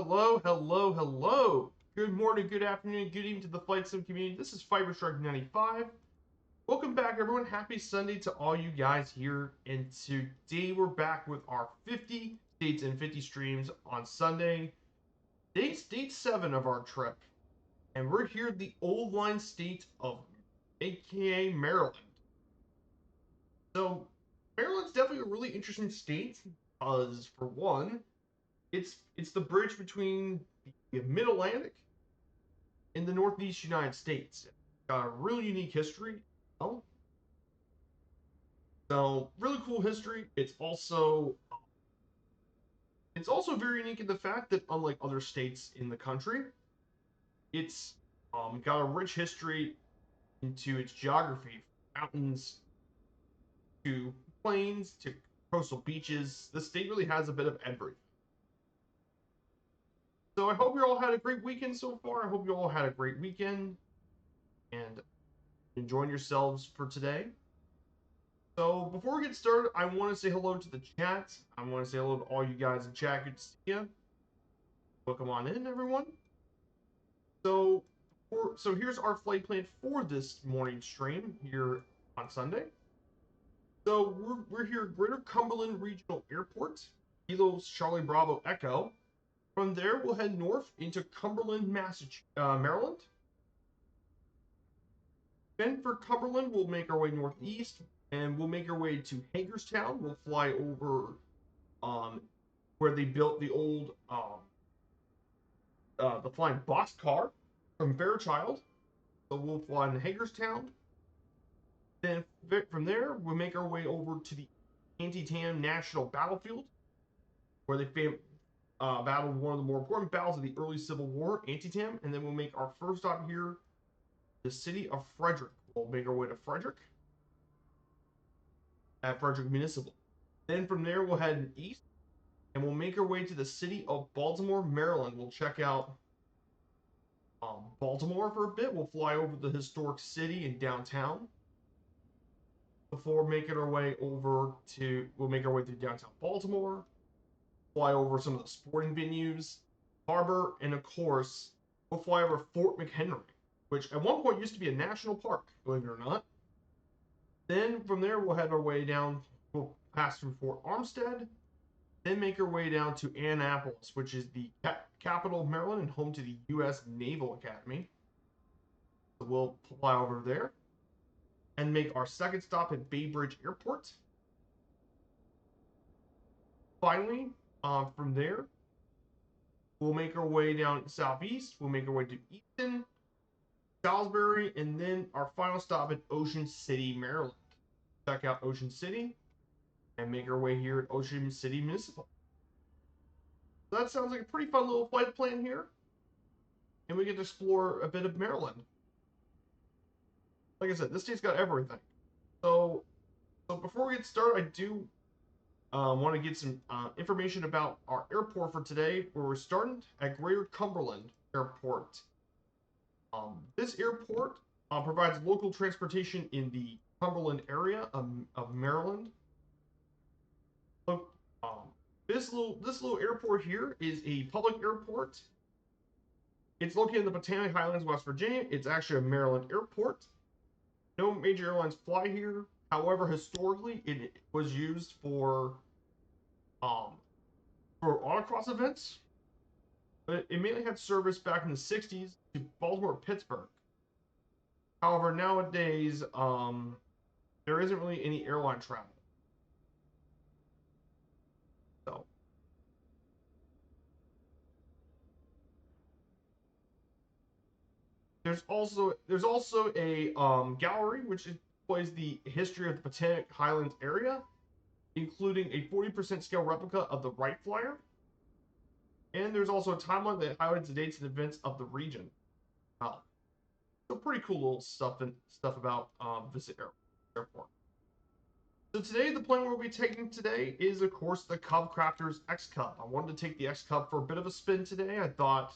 Hello, hello, hello. Good morning, good afternoon, good evening to the Flight Sim community. This is FiberShark95. Welcome back, everyone. Happy Sunday to all you guys here. And today we're back with our 50 states and 50 streams on Sunday. Day 7 of our trip. And we're here at the old line state of AKA Maryland. So, Maryland's definitely a really interesting state because, for one, it's the bridge between the Mid-Atlantic in the Northeast United States. Got a really unique history. Oh, so really cool history. It's also very unique in the fact that unlike other states in the country, it's got a rich history into its geography, from mountains to plains to coastal beaches. The state really has a bit of everything. So I hope you all had a great weekend so far. I hope you all had a great weekend and enjoying yourselves for today. So before we get started, I want to say hello to the chat. I want to say hello to all you guys in chat. Good to see you. Welcome on in, everyone. So, here's our flight plan for this morning stream here on Sunday. So we're here at Greater Cumberland Regional Airport, Kilo Charlie Bravo Echo. From there, we'll head north into Cumberland, Maryland. Then for Cumberland, we'll make our way northeast, and we'll make our way to Hagerstown. We'll fly over where they built the old the flying boxcar from Fairchild. So we'll fly into Hagerstown. Then from there, we'll make our way over to the Antietam National Battlefield, where they battled one of the more important battles of the early Civil War, Antietam. And then we'll make our first stop here, the city of Frederick. We'll make our way to Frederick at Frederick Municipal. Then from there, we'll head east, and we'll make our way to the city of Baltimore, Maryland. We'll check out Baltimore for a bit. We'll fly over the historic city and downtown before making our way we'll make our way through downtown Baltimore, fly over some of the sporting venues, harbor, and of course, we'll fly over Fort McHenry, which at one point used to be a national park, believe it or not. Then from there, we'll head our way down, we'll pass through Fort Armstead, then make our way down to Annapolis, which is the capital of Maryland and home to the U.S. Naval Academy. So we'll fly over there and make our second stop at Bay Bridge Airport. Finally, from there, we'll make our way down southeast. We'll make our way to Easton, Salisbury, and then our final stop at Ocean City, Maryland. Check out Ocean City and make our way here at Ocean City Municipal. So that sounds like a pretty fun little flight plan here. And we get to explore a bit of Maryland. Like I said, this state's got everything. So before we get started, I do want to get some information about our airport for today, where we're starting at Greater Cumberland Airport. This airport provides local transportation in the Cumberland area of Maryland. This little airport here is a public airport. It's located in the Botanic Highlands, West Virginia. It's actually a Maryland airport. No major airlines fly here. However, historically, it was used for autocross events. But it mainly had service back in the 60s to Baltimore, Pittsburgh. However, nowadays, there isn't really any airline travel. So, there's also a gallery which displays the history of the Botanic Highlands area, including a 40% scale replica of the Wright Flyer. And there's also a timeline that highlights the dates and events of the region. Wow. So pretty cool little stuff about this airport. So today, the plane we'll be taking today is, of course, the Cub Crafters X Cub. I wanted to take the X Cub for a bit of a spin today. I thought,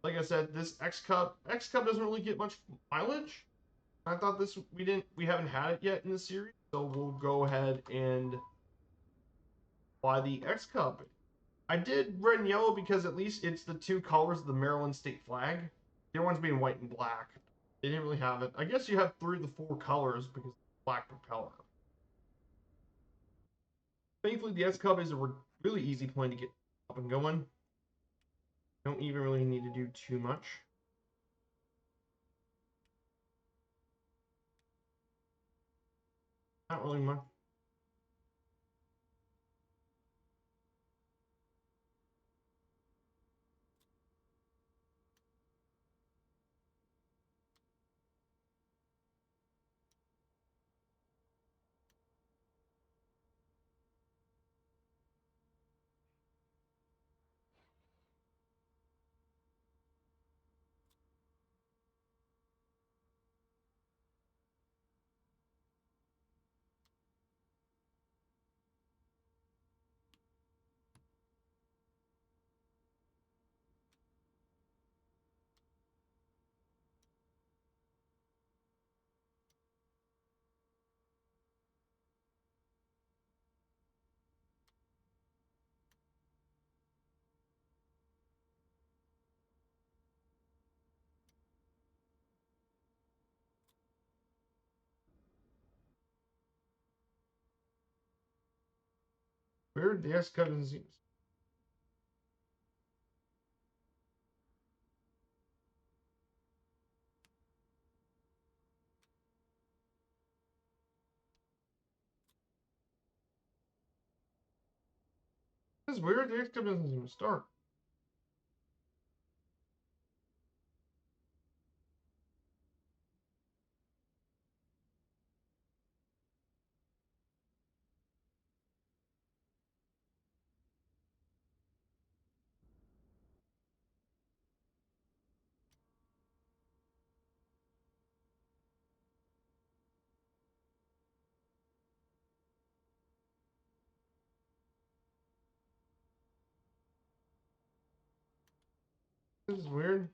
like I said, this X Cub doesn't really get much mileage. I thought we haven't had it yet in the series, so we'll go ahead and fly the X Cub. I did red and yellow because at least it's the two colors of the Maryland state flag. The other ones being white and black. They didn't really have it. I guess you have 3 of the 4 colors because of the black propeller. Thankfully, the S-Cub is a really easy plane to get up and going. Don't even really need to do too much. Not really much. Weird, the S-Cub doesn't seem... That's weird, the S-Cub doesn't seem to start. This is weird.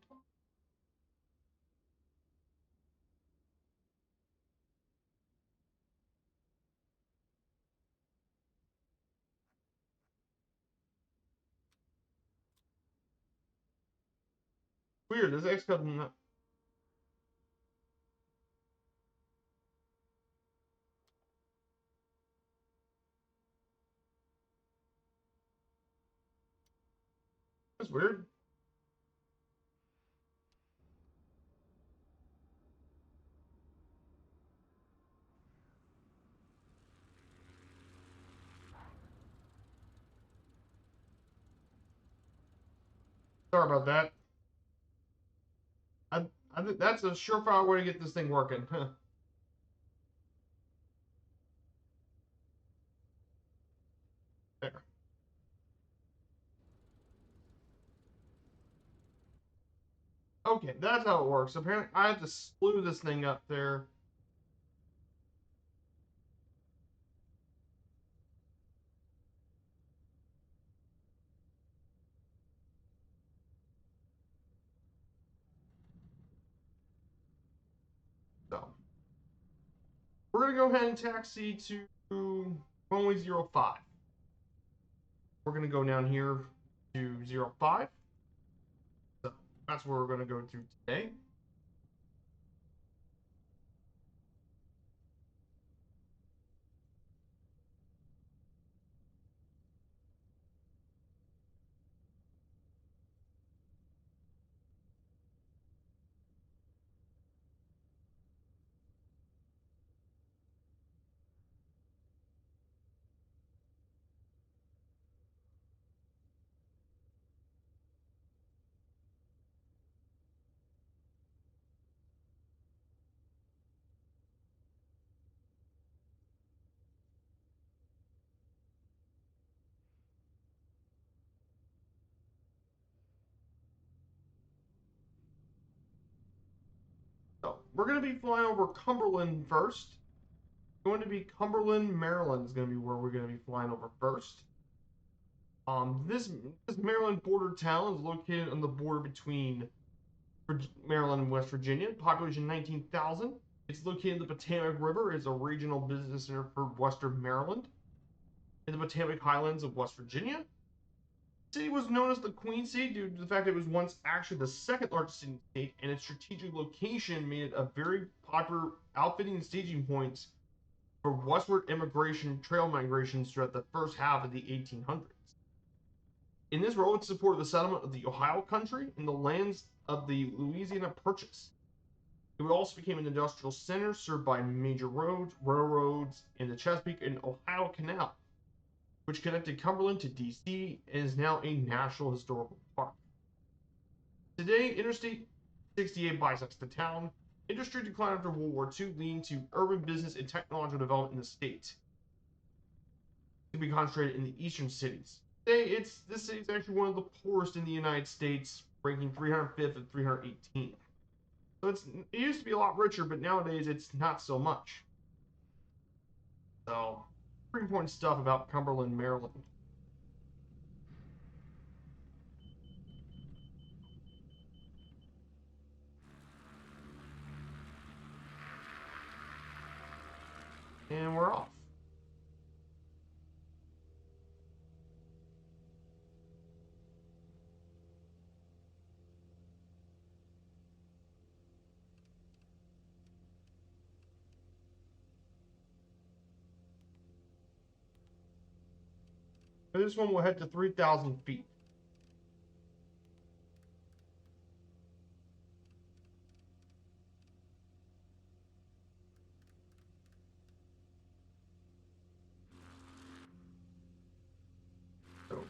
Weird, this X-Cub not... That's weird. Sorry about that. I think that's a surefire way to get this thing working. There. Okay, that's how it works. Apparently, I have to slew this thing up there. So, we're going to go ahead and taxi to runway 05. We're going to go down here to 05. So, that's where we're going to go to today. So, we're going to be flying over Cumberland first. Going to be Cumberland, Maryland is going to be where we're going to be flying over first. This Maryland border town is located on the border between Maryland and West Virginia. Population 19,000. It's located in the Potomac River. It's a regional business center for Western Maryland in the Potomac Highlands of West Virginia. The city was known as the Queen City due to the fact that it was once actually the second largest city in the state, and its strategic location made it a very popular outfitting and staging point for westward immigration trail migrations throughout the first half of the 1800s. In this role, it supported the settlement of the Ohio Country and the lands of the Louisiana Purchase. It also became an industrial center served by major roads, railroads, and the Chesapeake and Ohio Canal, which connected Cumberland to D.C. and is now a National Historical Park. Today, Interstate 68 bisects the town. Industry declined after World War II, leading to urban business and technological development in the state. To be concentrated in the eastern cities. Today, this city is actually one of the poorest in the United States, ranking 305th and 318th. So it used to be a lot richer, but nowadays it's not so much. So, pretty important stuff about Cumberland, Maryland. And we're off. For this one, we'll head to 3,000 feet. So,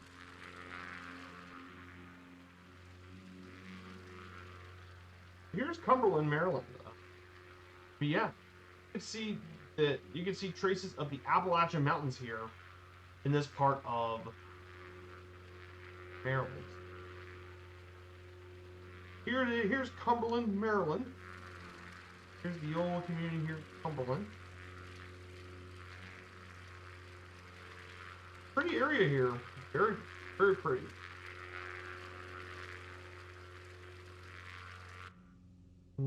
here's Cumberland, Maryland. But yeah, you can see traces of the Appalachian Mountains here in this part of Maryland. Here's Cumberland, Maryland. Here's the old community here, Cumberland. Pretty area here. Very, very pretty. A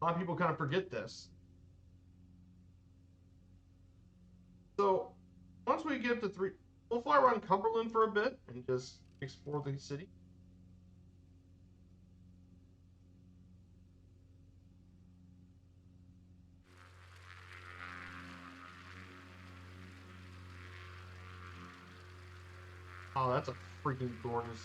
lot of people kind of forget this. So, once we get up to we'll fly around Cumberland for a bit and just explore the city. Oh, that's a freaking gorgeous.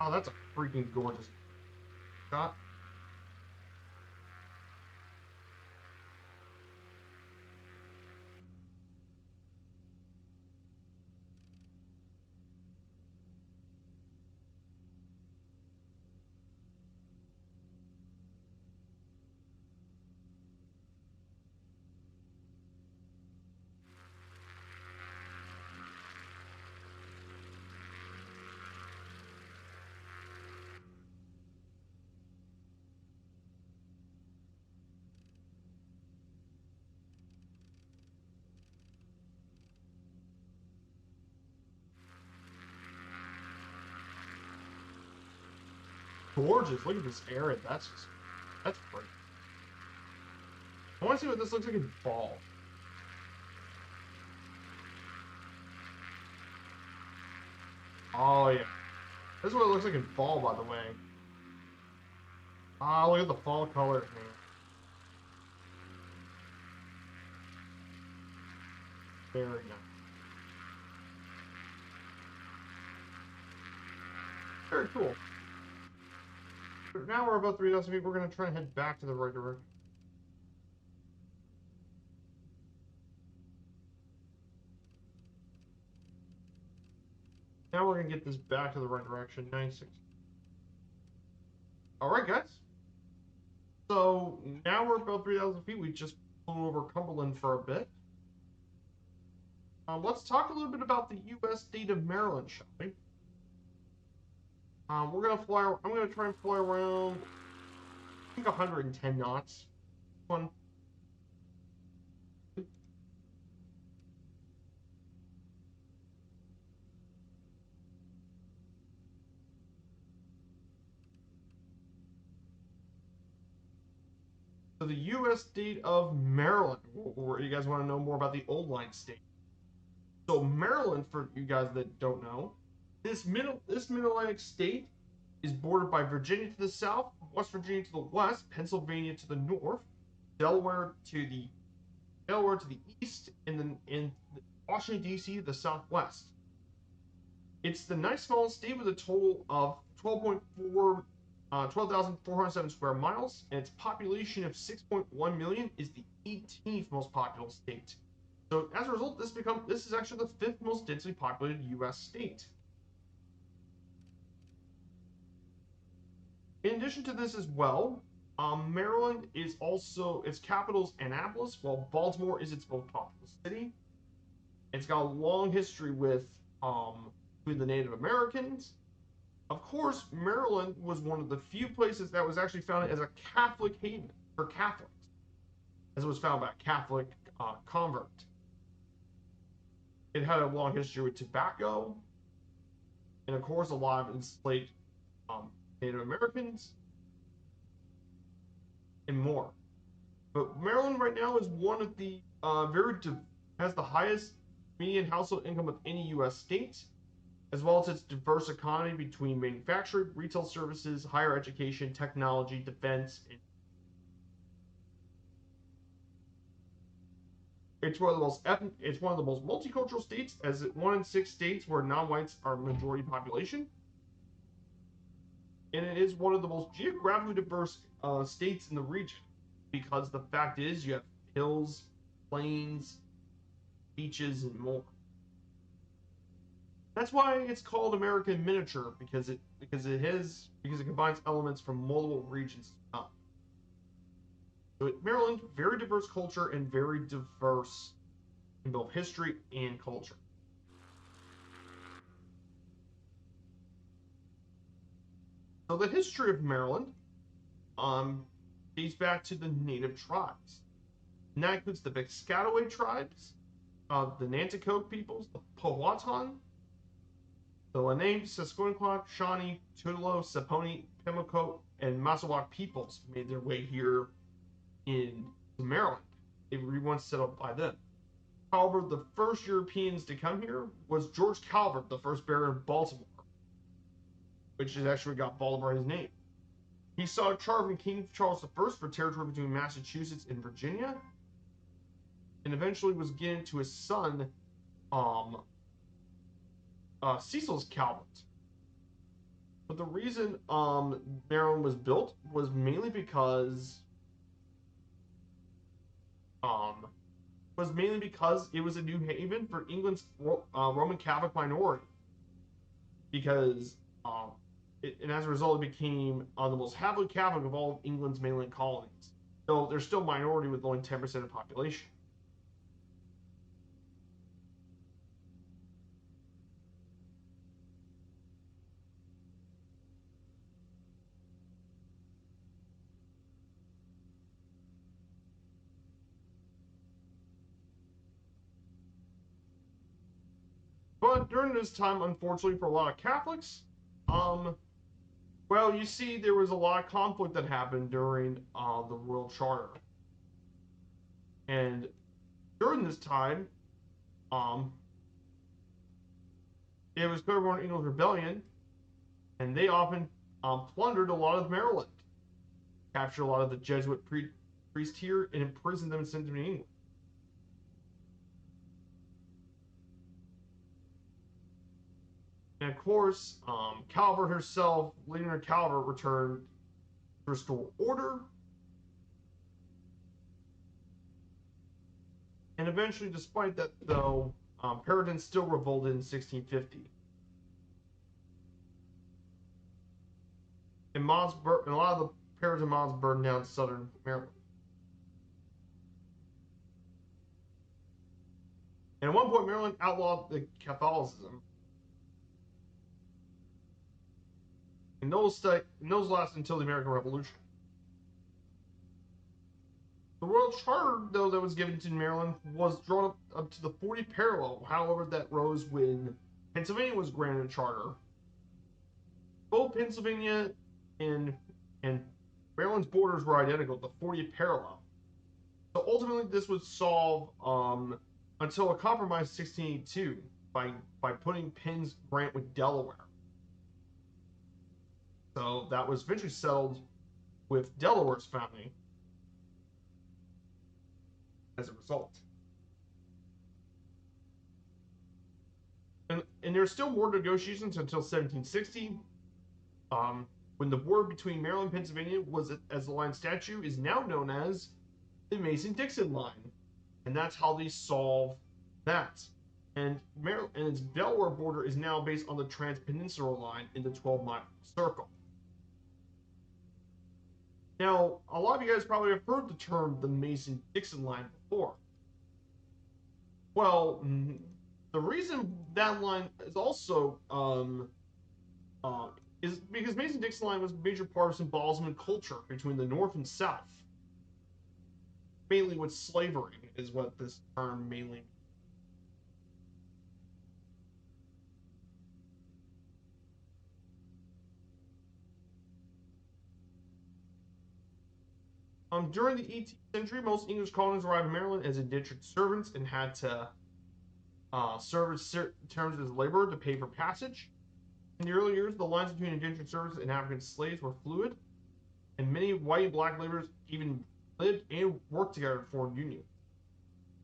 Oh, that's a freaking gorgeous shot. Gorgeous. Look at this area. That's great. I want to see what this looks like in fall. Oh, yeah. This is what it looks like in fall, by the way. Ah, look at the fall colors, man. Very nice. Very cool. Now we're about 3,000 feet. We're going to try and head back to the right direction. Now we're going to get this back to the right direction. 96. Alright, guys. So now we're about 3,000 feet. We just flew over Cumberland for a bit. Let's talk a little bit about the U.S. state of Maryland, shall we? We're going to fly. I'm going to try and fly around, I think, 110 knots. One. So the U.S. state of Maryland, or you guys want to know more about the old line state. So Maryland, for you guys that don't know, this mid-Atlantic state is bordered by Virginia to the south, West Virginia to the west, Pennsylvania to the north, Delaware to the east, and then in Washington D.C. to the southwest. It's the ninth smallest state with a total of 12,407 square miles, and its population of 6.1 million is the 18th most populous state. So as a result, this is actually the fifth most densely populated U.S. state. In addition to this as well, Maryland is also, its capital is Annapolis, while Baltimore is its most populous city. It's got a long history with the Native Americans. Of course, Maryland was one of the few places that was actually founded as a Catholic haven for Catholics, as it was founded by a Catholic convert. It had a long history with tobacco, and of course, a lot of enslaved Native Americans, and more. But Maryland right now is one of the has the highest median household income of any U.S. state, as well as its diverse economy between manufacturing, retail services, higher education, technology, defense. It's one of the most multicultural states, as 1 in 6 states where non-whites are majority population. And it is one of the most geographically diverse states in the region, because the fact is you have hills, plains, beaches, and more. That's why it's called America in miniature, because it combines elements from multiple regions. So Maryland, very diverse culture and very diverse in both history and culture. So the history of Maryland dates back to the native tribes. And that includes the Piscataway tribes, the Nanticoke peoples, the Powhatan, the Lenape, Sasquatch, Shawnee, Tuttalo, Saponi, Pimlico, and Massachusetts peoples made their way here in Maryland. They were once settled by them. However, the first Europeans to come here was George Calvert, the first baron of Baltimore, which is actually got Baltimore his name. He saw a charter from King Charles I for territory between Massachusetts and Virginia, and eventually was given to his son, Cecil's Calvert. But the reason Maryland was built was mainly because it was a new haven for England's Roman Catholic minority. Because and as a result, it became the most heavily Catholic of all of England's mainland colonies. Though they're still minority with only 10% of the population. But during this time, unfortunately for a lot of Catholics, well, you see, there was a lot of conflict that happened during the Royal Charter. And during this time, it was Clearborn England's rebellion, and they often plundered a lot of Maryland, captured a lot of the Jesuit priests here, and imprisoned them and sent them to England. And of course, Calvert herself, Leonard Calvert, returned to restore order. And eventually, despite that, though, Puritan still revolted in 1650. And a lot of the Puritan mobs burned down southern Maryland. And at one point, Maryland outlawed the Catholicism. And those lasted until the American Revolution. The Royal Charter, though, that was given to Maryland was drawn up to the 40 parallel. However, that rose when Pennsylvania was granted a charter. Both Pennsylvania and Maryland's borders were identical, the 40th parallel. So ultimately, this would solve until a compromise in 1682 by putting Penn's grant with Delaware. So that was eventually settled with Delaware's founding as a result. And there's still more negotiations until 1760, when the border between Maryland and Pennsylvania was, as the line statute, is now known as the Mason-Dixon line, and that's how they solve that. And Maryland and its Delaware border is now based on the Trans-Peninsular line in the 12-mile circle. Now, a lot of you guys probably have heard the term the Mason-Dixon line before. Well, the reason that line is also is because Mason-Dixon line was a major part of symbolism and culture between the North and South. Mainly with slavery is what this term mainly means. During the 18th century, most English colonies arrived in Maryland as indentured servants and had to serve as terms as labor to pay for passage. In the early years, the lines between indentured servants and African slaves were fluid, and many white and black laborers even lived and worked together to form unions,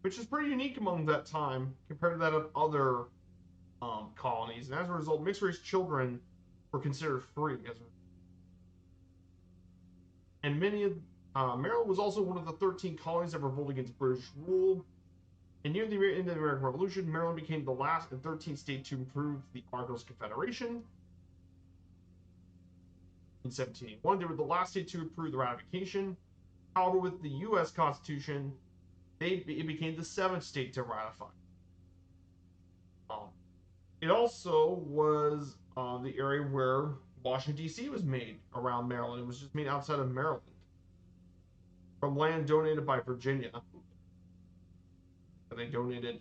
which is pretty unique among that time compared to that of other colonies. And as a result, mixed-race children were considered free. And Maryland was also one of the 13 colonies that revolted against British rule. And near the end of the American Revolution, Maryland became the last and 13th state to approve the Articles of Confederation. In 1781, they were the last state to approve the ratification. However, with the U.S. Constitution, it became the 7th state to ratify. It also was the area where Washington, D.C. was made around Maryland. It was just made outside of Maryland from land donated by Virginia. They donated.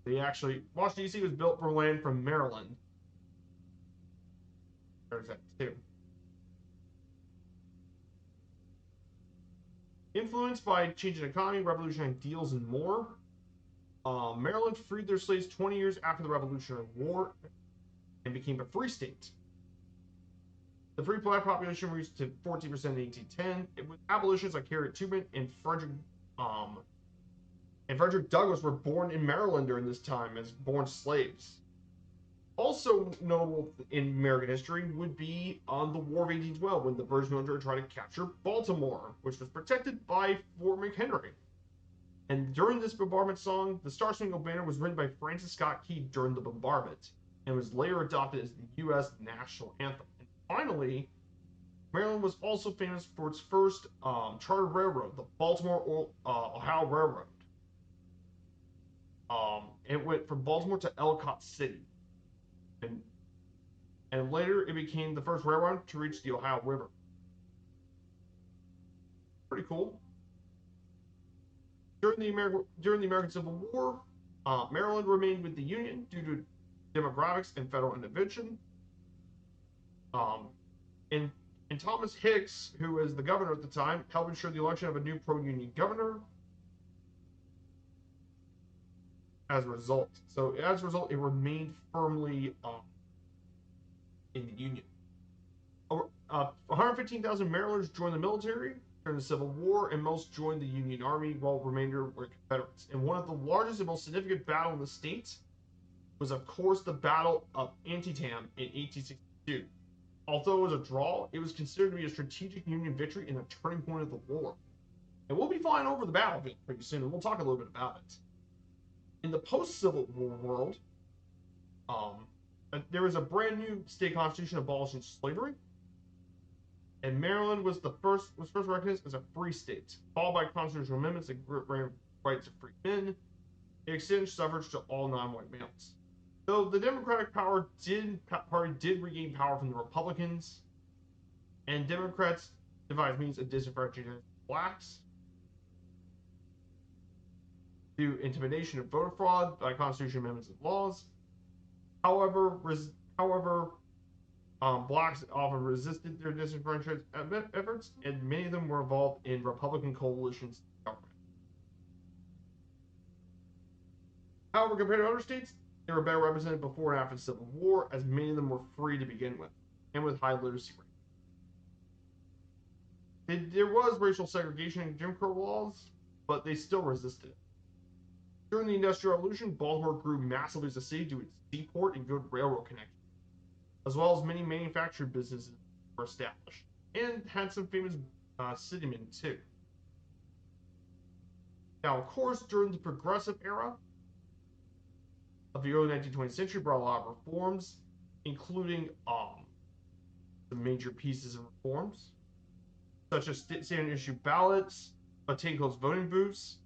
Washington, D.C. was built from land from Maryland. There's that too. Influenced by changing economy, revolutionary ideals, and more, Maryland freed their slaves 20 years after the Revolutionary War and became a free state. The free black population reached to 14% in 1810. It was abolitionists like Harriet Tubman and Frederick Douglass were born in Maryland during this time as born slaves. Also notable in American history would be on the War of 1812 when the British military tried to capture Baltimore, which was protected by Fort McHenry. And during this bombardment song, the Star Spangled Banner was written by Francis Scott Key during the bombardment and was later adopted as the U.S. national anthem. And finally, Maryland was also famous for its first chartered railroad, the Baltimore-Ohio Railroad. It went from Baltimore to Ellicott City. And later it became the first railroad to reach the Ohio River. Pretty cool. During the American Civil War, Maryland remained with the Union due to demographics and federal intervention. And Thomas Hicks, who was the governor at the time, helped ensure the election of a new pro-Union governor. As a result, it remained firmly in the Union. 115,000 Marylanders joined the military during the Civil War, and most joined the Union Army, while the remainder were Confederates. And one of the largest and most significant battles in the state was, of course, the Battle of Antietam in 1862. Although it was a draw, it was considered to be a strategic Union victory and a turning point of the war. And we'll be flying over the battlefield pretty soon, and we'll talk a little bit about it. In the post-Civil War world, there was a brand new state constitution abolishing slavery, and Maryland was first recognized as a free state, followed by constitutional amendments that granted rights of free men. It extended suffrage to all non-white males. Though the Democratic Party did regain power from the Republicans, and Democrats devised means of disenfranchising blacks through intimidation and voter fraud by constitutional amendments and laws. However, Blacks often resisted their disenfranchised efforts, and many of them were involved in Republican coalitions. However, compared to other states, they were better represented before and after the Civil War, as many of them were free to begin with, and with high literacy rates. There was racial segregation in Jim Crow laws, but they still resisted it. During the Industrial Revolution, Baltimore grew massively as a city due to its seaport and good railroad connections, as well as many manufacturing businesses were established, and had some famous citymen too. Now, of course, during the Progressive era of the early 19th century, brought a lot of reforms, including some major pieces of reforms, such as standard issue ballots, obtain closed voting booths,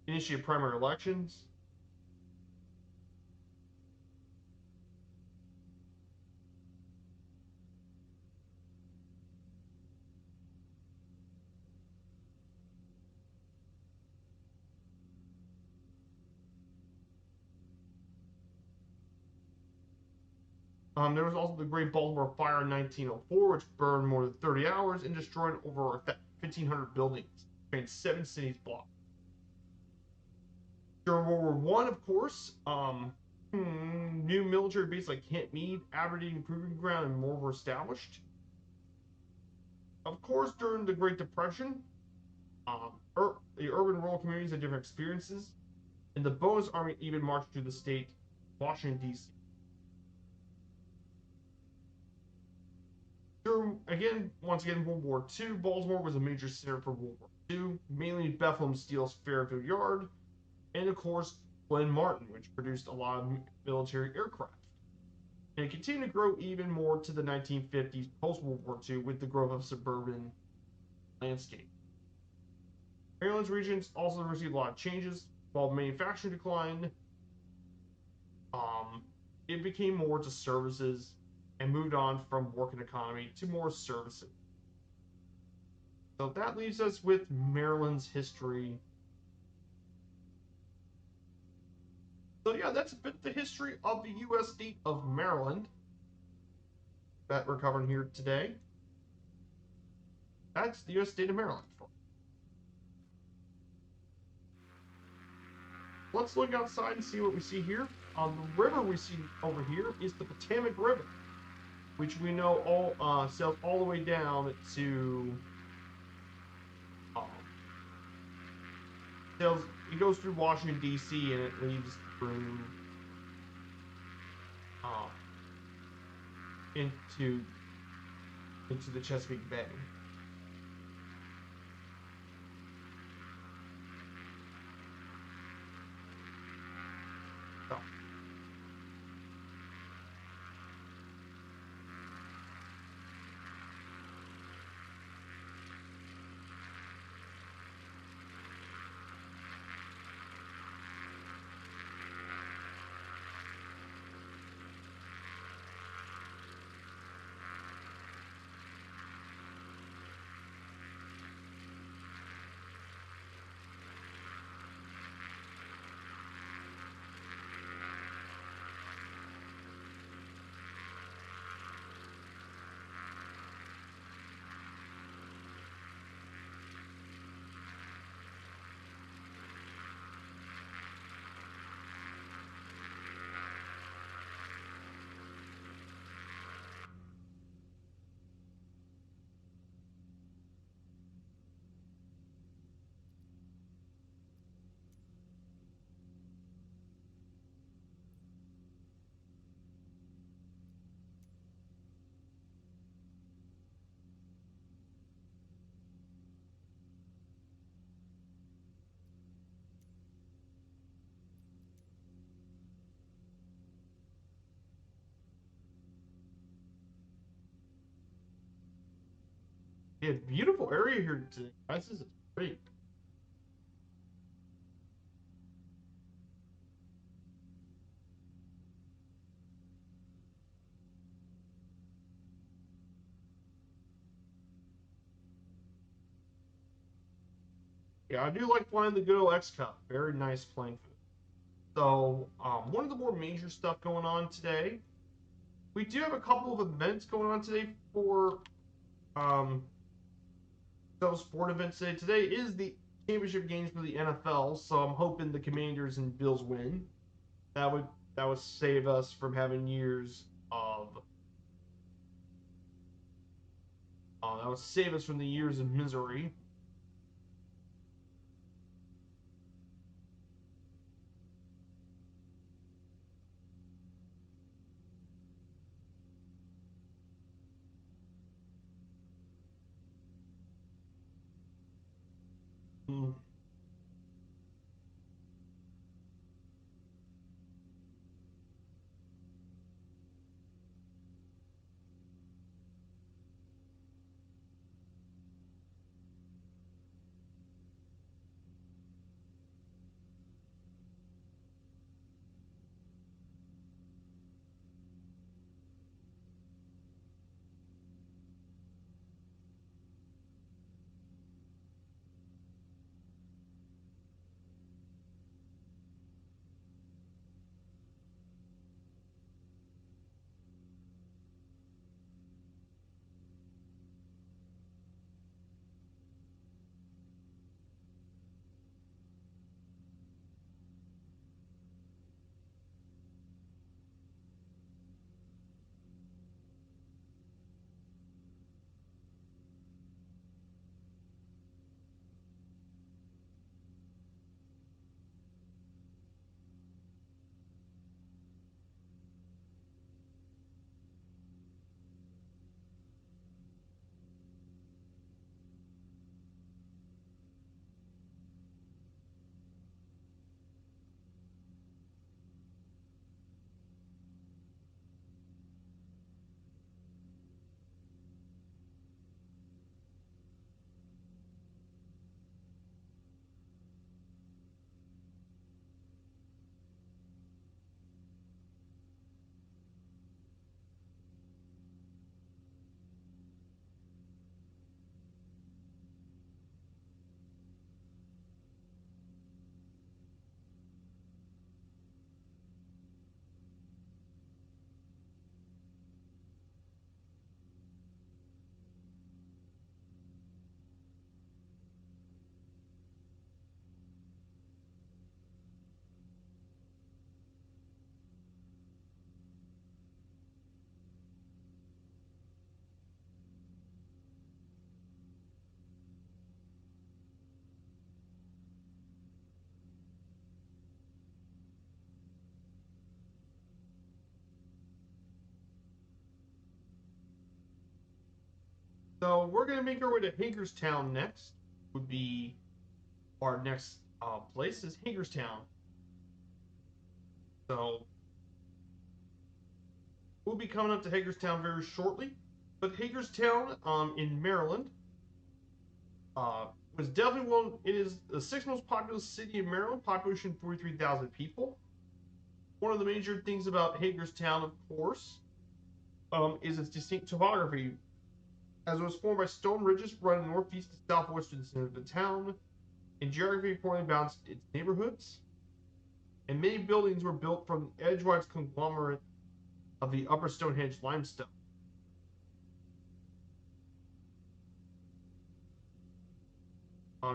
initiate primary elections. There was also the Great Baltimore Fire in 1904, which burned more than 30 hours and destroyed over 1,500 buildings, spanning 7 cities blocked. During World War I, of course, new military bases like Camp Meade, Aberdeen, Proving Ground, and more were established. Of course, during the Great Depression, the urban rural communities had different experiences, and the Bonus Army even marched through the state, Washington, D.C. Once again, World War II, Baltimore was a major center for World War II, mainly Bethlehem Steel's Fairfield Yard, and of course, Glen Martin, which produced a lot of military aircraft. And it continued to grow even more to the 1950s, post-World War II, with the growth of suburban landscape. Maryland's regions also received a lot of changes. While manufacturing declined, it became more to services and moved on from work and economy to more services. So that leaves us with Maryland's history. So yeah, that's a bit of the history of the U.S. state of Maryland that we're covering here today. That's the U.S. state of Maryland. Let's look outside and see what we see here. The river we see over here is the Potomac River, which we know sails all the way down to it goes through Washington D.C. and it leaves through into the Chesapeake Bay. So, yeah, beautiful area here today. This is great. Yeah, I do like flying the good old X Cup. Very nice plane food. So, one of the more major stuff going on today We do have a couple of events going on today for some sport events today. Today is the championship games for the NFL, so I'm hoping the Commanders and Bills win. That would that would save us from having years of that would save us from the years of misery. Mm. So we're gonna make our way to Hagerstown next. Would be our next place is Hagerstown. So we'll be coming up to Hagerstown very shortly. But Hagerstown, in Maryland, uh, was definitely one. It is the sixth most populous city in Maryland, population 43,000 people. One of the major things about Hagerstown, of course, is its distinct topography, as it was formed by stone ridges running northeast to southwest to the center of the town. In geography, poorly balanced its neighborhoods, and many buildings were built from the edgewise conglomerate of the Upper Stonehenge limestone.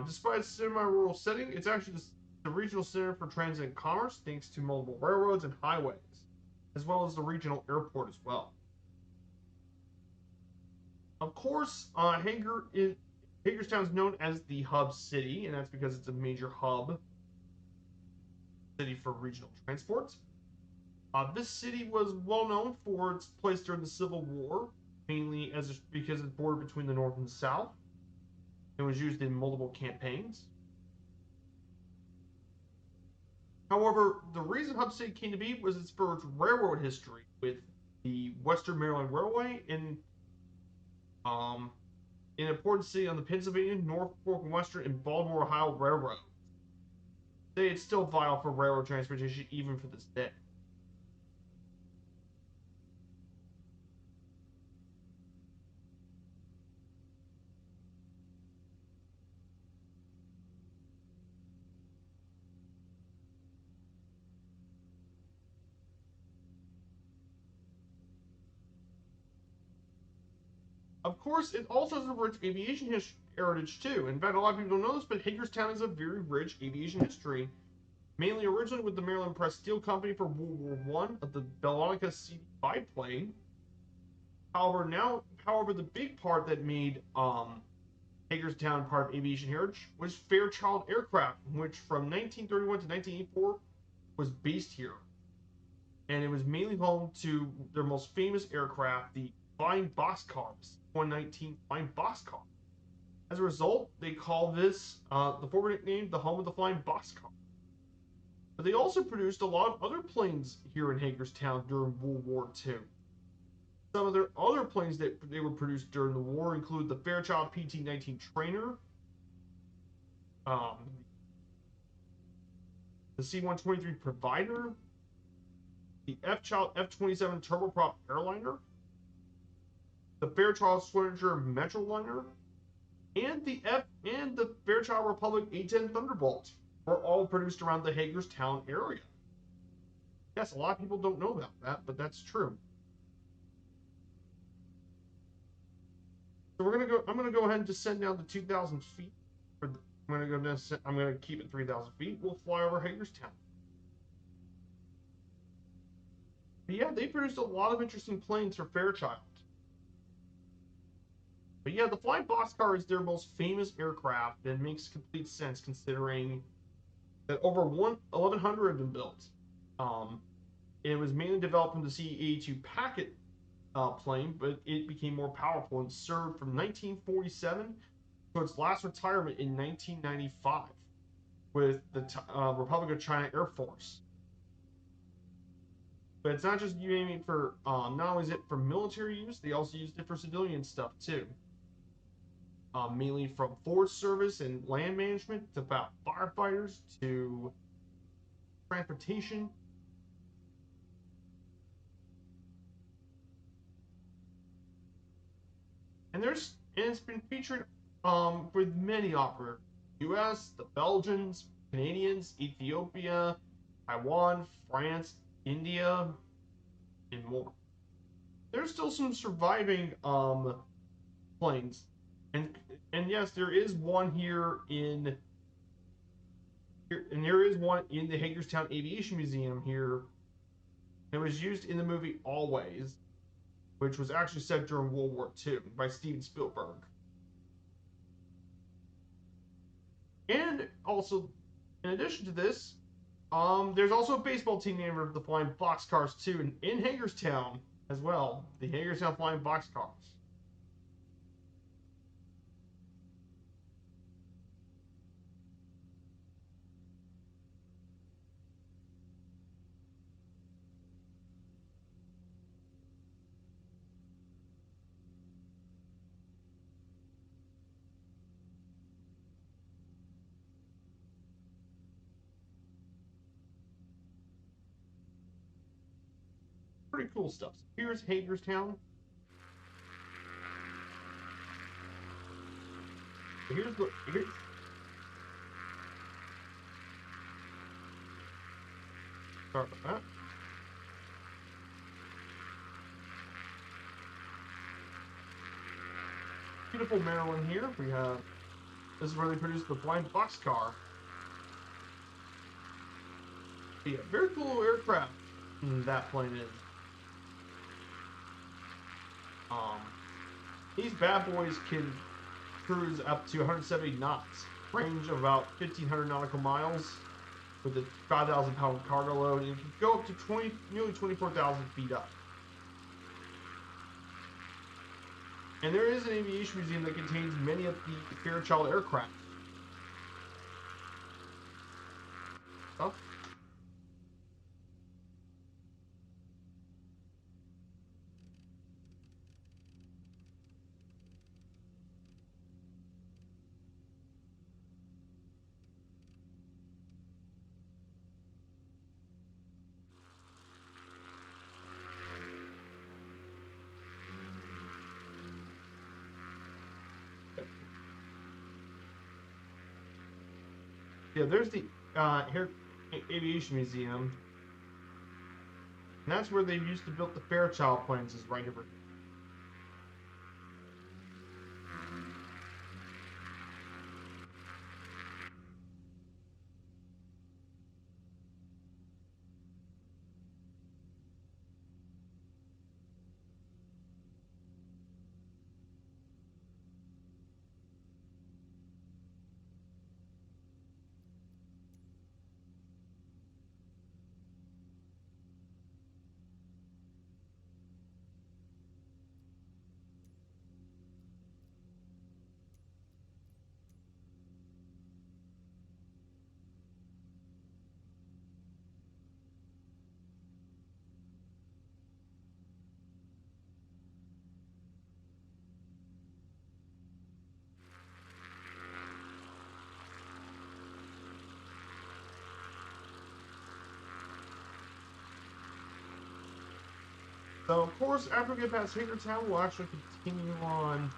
Despite its semi-rural setting, it's actually the regional center for transit and commerce, thanks to multiple railroads and highways, as well as the regional airport as well. Of course, Hagerstown is known as the hub city, and that's because it's a major hub city for regional transport. This city was well known for its place during the Civil War, mainly because it's bordered between the North and the South, and was used in multiple campaigns. However, the reason Hub City came to be was for its railroad history with the Western Maryland Railway and um, an important city on the Pennsylvania, Norfolk and Western, and Baltimore, Ohio Railroad. It's still vital for railroad transportation even for this day. Of course, it also has a rich aviation heritage too. In fact, a lot of people don't know this, but Hagerstown has a very rich aviation history, mainly originally with the Maryland Press Steel Company for World War One of the Bellonica CD biplane. However, the big part that made Hagerstown part of aviation heritage was Fairchild Aircraft, which from 1931 to 1984 was based here. And it was mainly home to their most famous aircraft, the Flying Boxcars, 119 Flying Boxcar. As a result, they call this the former nickname the home of the Flying Boxcar. But they also produced a lot of other planes here in Hagerstown during World War II. Some of their other planes that they were produced during the war include the Fairchild PT-19 Trainer, um, the C-123 Provider, the F-Child F-27 turboprop airliner, the Fairchild Swinner Metroliner, and the Fairchild Republic A-10 Thunderbolt were all produced around the Hagerstown area. Yes, a lot of people don't know about that, but that's true. So I'm gonna go ahead and descend down to 2,000 feet. I'm gonna keep it 3,000 feet. We'll fly over Hagerstown. But yeah, they produced a lot of interesting planes for Fairchild. But yeah, the Flying Boxcar is their most famous aircraft, and makes complete sense considering that over 1,100 have been built. It was mainly developed from the C-82 Packet plane, but it became more powerful and served from 1947 to its last retirement in 1995 with the Republic of China Air Force. But it's not just aiming for, not only is it for military use, they also used it for civilian stuff too. Mainly from forest service and land management to about firefighters to transportation. And it's been featured with many operators: U.S., the Belgians, Canadians, Ethiopia, Taiwan, France, India, and more. There's still some surviving planes, and yes, there is one and there is one in the Hagerstown Aviation Museum here. It was used in the movie Always, which was actually set during World War II by Steven Spielberg. And also, in addition to this, there's also a baseball team named for the Flying Boxcars too, in Hagerstown as well. The Hagerstown Flying Boxcars. Pretty cool stuff. So here's Hagerstown. Here's the sorry about that. Beautiful Maryland here. This is where they produced the Flying Boxcar. Yeah, very cool aircraft that plane is. These bad boys can cruise up to 170 knots, range of about 1,500 nautical miles, with a 5,000-pound cargo load, and it can go up to nearly 24,000 feet up. And there is an aviation museum that contains many of the Fairchild aircraft. Stuff. Yeah, there's the Aviation Museum. And that's where they used to build the Fairchild planes, is right over here. So, of course, after we get past Hagertown, we'll actually continue on.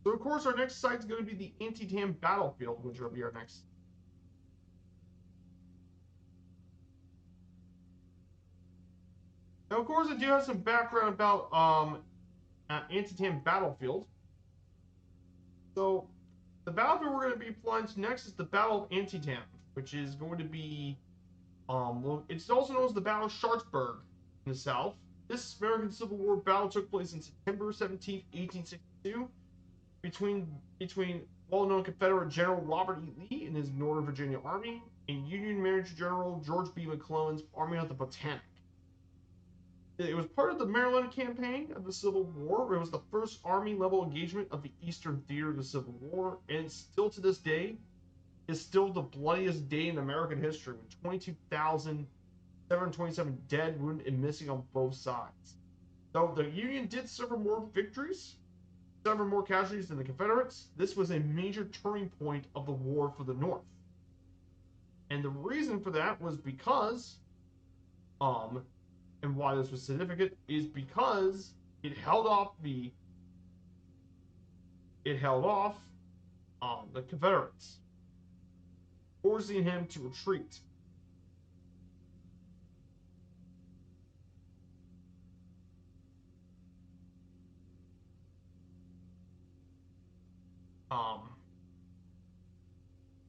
So, of course, our next site is going to be the Antietam Battlefield, which will be our next. Now, of course, I do have some background about Antietam Battlefield. So, the battlefield we're going to be plunged next is the Battle of Antietam, which is going to be, it's also known as the Battle of Sharpsburg in the South. This American Civil War battle took place on September 17th, 1862, between well-known Confederate General Robert E. Lee and his Northern Virginia Army and Union Major General George B. McClellan's Army of the Potomac. It was part of the Maryland campaign of the Civil War. It was the first Army-level engagement of the Eastern Theater of the Civil War, and still to this day, is still the bloodiest day in American history, with 22,727 dead, wounded, and missing on both sides. Though the Union did suffer more victories, suffer more casualties than the Confederates, this was a major turning point of the war for the North. And the reason for that was because, and why this was significant, is because it held off the Confederates, forcing him to retreat.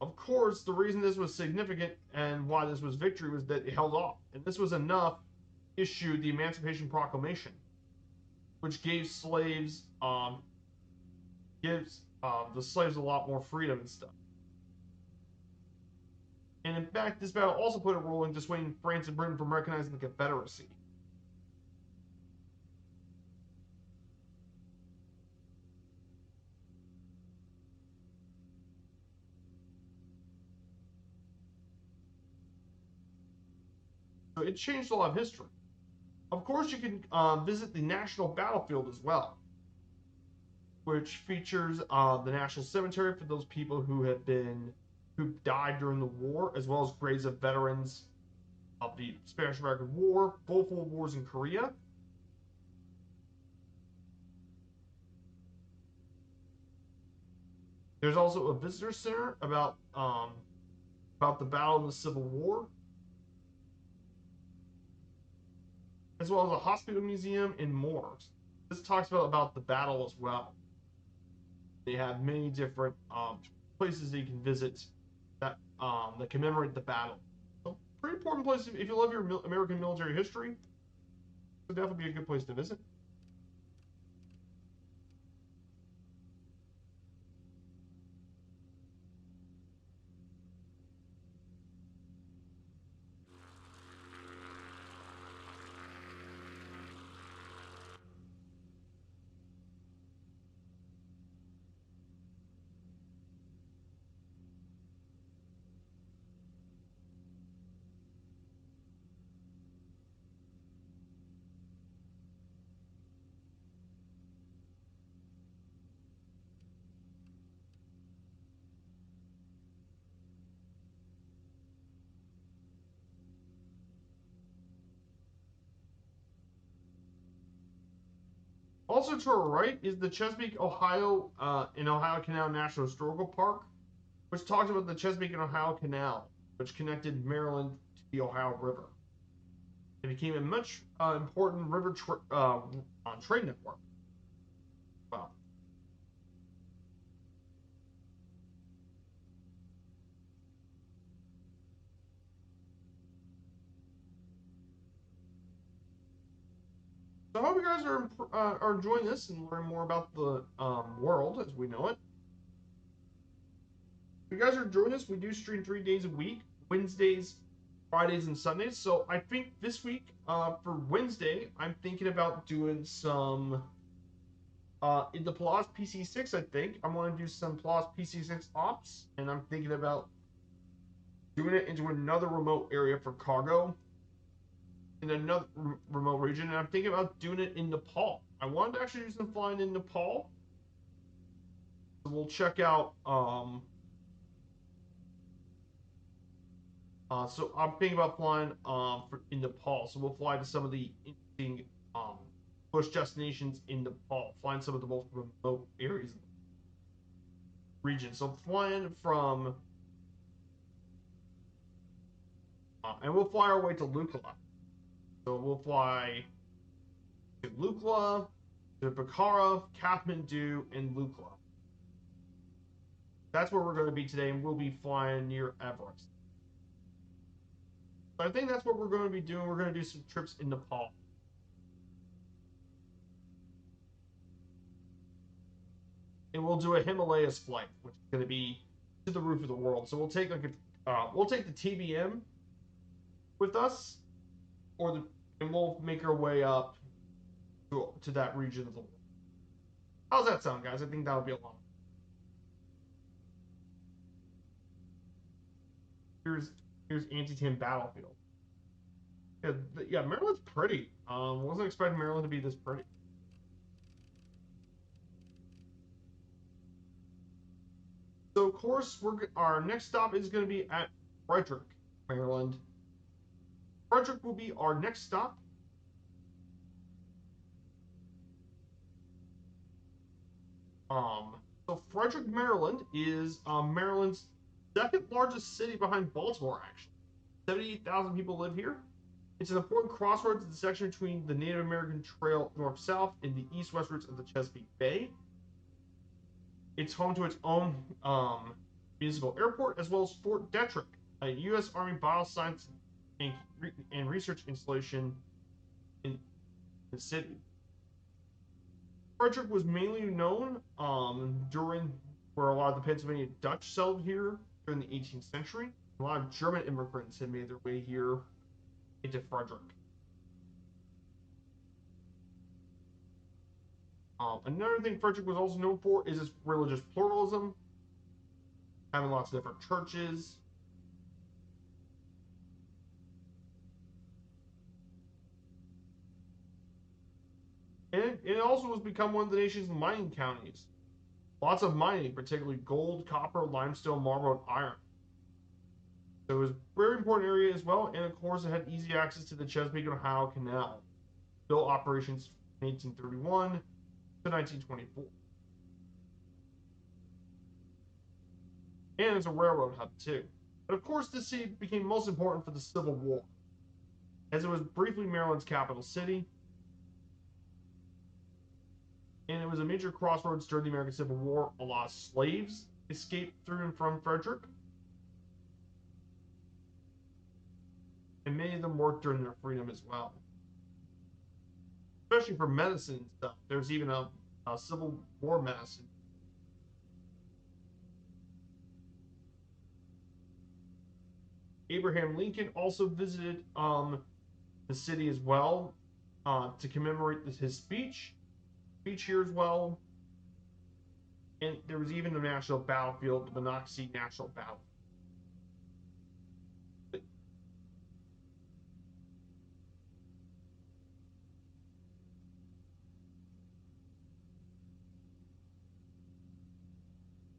Of course, the reason this was significant and why this was victory was that it held off, and this was enough to issue the Emancipation Proclamation, which gave slaves gives the slaves a lot more freedom and stuff. And in fact, this battle also played a role in dissuading France and Britain from recognizing the Confederacy. So it changed a lot of history. Of course, you can visit the National Battlefield as well, which features the National Cemetery for those people who died during the war, as well as graves of veterans of the Spanish-American War, both world wars in Korea. There's also a visitor center about the battle in the Civil War, as well as a hospital museum and more. This talks about the battle as well. They have many different places that you can visit that commemorate the battle. So, pretty important place if you love your American military history. It would definitely be a good place to visit. Also to our right is the Chesapeake, Ohio, and Ohio Canal National Historical Park, which talks about the Chesapeake and Ohio Canal, which connected Maryland to the Ohio River. It became a much important river trade network. Wow. So I hope you guys are enjoying this and learning more about the world as we know it. If you guys are enjoying this, we do stream 3 days a week, Wednesdays, Fridays, and Sundays. So I think this week, for Wednesday, I'm thinking about doing some in the Plus PC6. I think I want to do some Plus PC6 ops, and I'm thinking about doing it into another remote area for cargo in another remote region, and I'm thinking about doing it in Nepal. I wanted to actually do some flying in Nepal. So we'll check out. So I'm thinking about flying in Nepal. So we'll fly to some of the interesting bush destinations in Nepal, flying some of the most remote areas of the region. So flying from, and we'll fly our way to Lukla. So we'll fly to Lukla, to Pokhara, Kathmandu, and Lukla. That's where we're going to be today, and we'll be flying near Everest. So I think that's what we're going to be doing. We're going to do some trips in Nepal. And we'll do a Himalayas flight, which is going to be to the roof of the world. So we'll take we'll take the TBM with us, and we'll make our way up to that region of the world. How's that sound, guys? I think that'll be a lot. Here's Antietam Battlefield. Yeah, Maryland's pretty. Wasn't expecting Maryland to be this pretty. So of course our next stop is going to be at Frederick, Maryland. Frederick will be our next stop. So Frederick, Maryland is Maryland's second largest city behind Baltimore, actually. 78,000 people live here. It's an important crossroads at the section between the Native American Trail north-south and the east-west routes of the Chesapeake Bay. It's home to its own municipal airport, as well as Fort Detrick, a U.S. Army bioscience and research installation in the city. Frederick was mainly known during where a lot of the Pennsylvania Dutch settled here during the 18th century. A lot of German immigrants had made their way here into Frederick. Another thing Frederick was also known for is its religious pluralism, having lots of different churches. And it also has become one of the nation's mining counties. Lots of mining, particularly gold, copper, limestone, marble, and iron. So it was a very important area as well, and of course it had easy access to the Chesapeake and Ohio Canal. Built operations from 1831 to 1924. And it's a railroad hub too. But of course this city became most important for the Civil War, as it was briefly Maryland's capital city, and it was a major crossroads during the American Civil War. A lot of slaves escaped through and from Frederick, and many of them worked during their freedom as well, especially for medicine and stuff. There's even a Civil War medicine. Abraham Lincoln also visited the city as well to commemorate his speech here as well. And there was even a national battlefield, the Monocacy National Battlefield.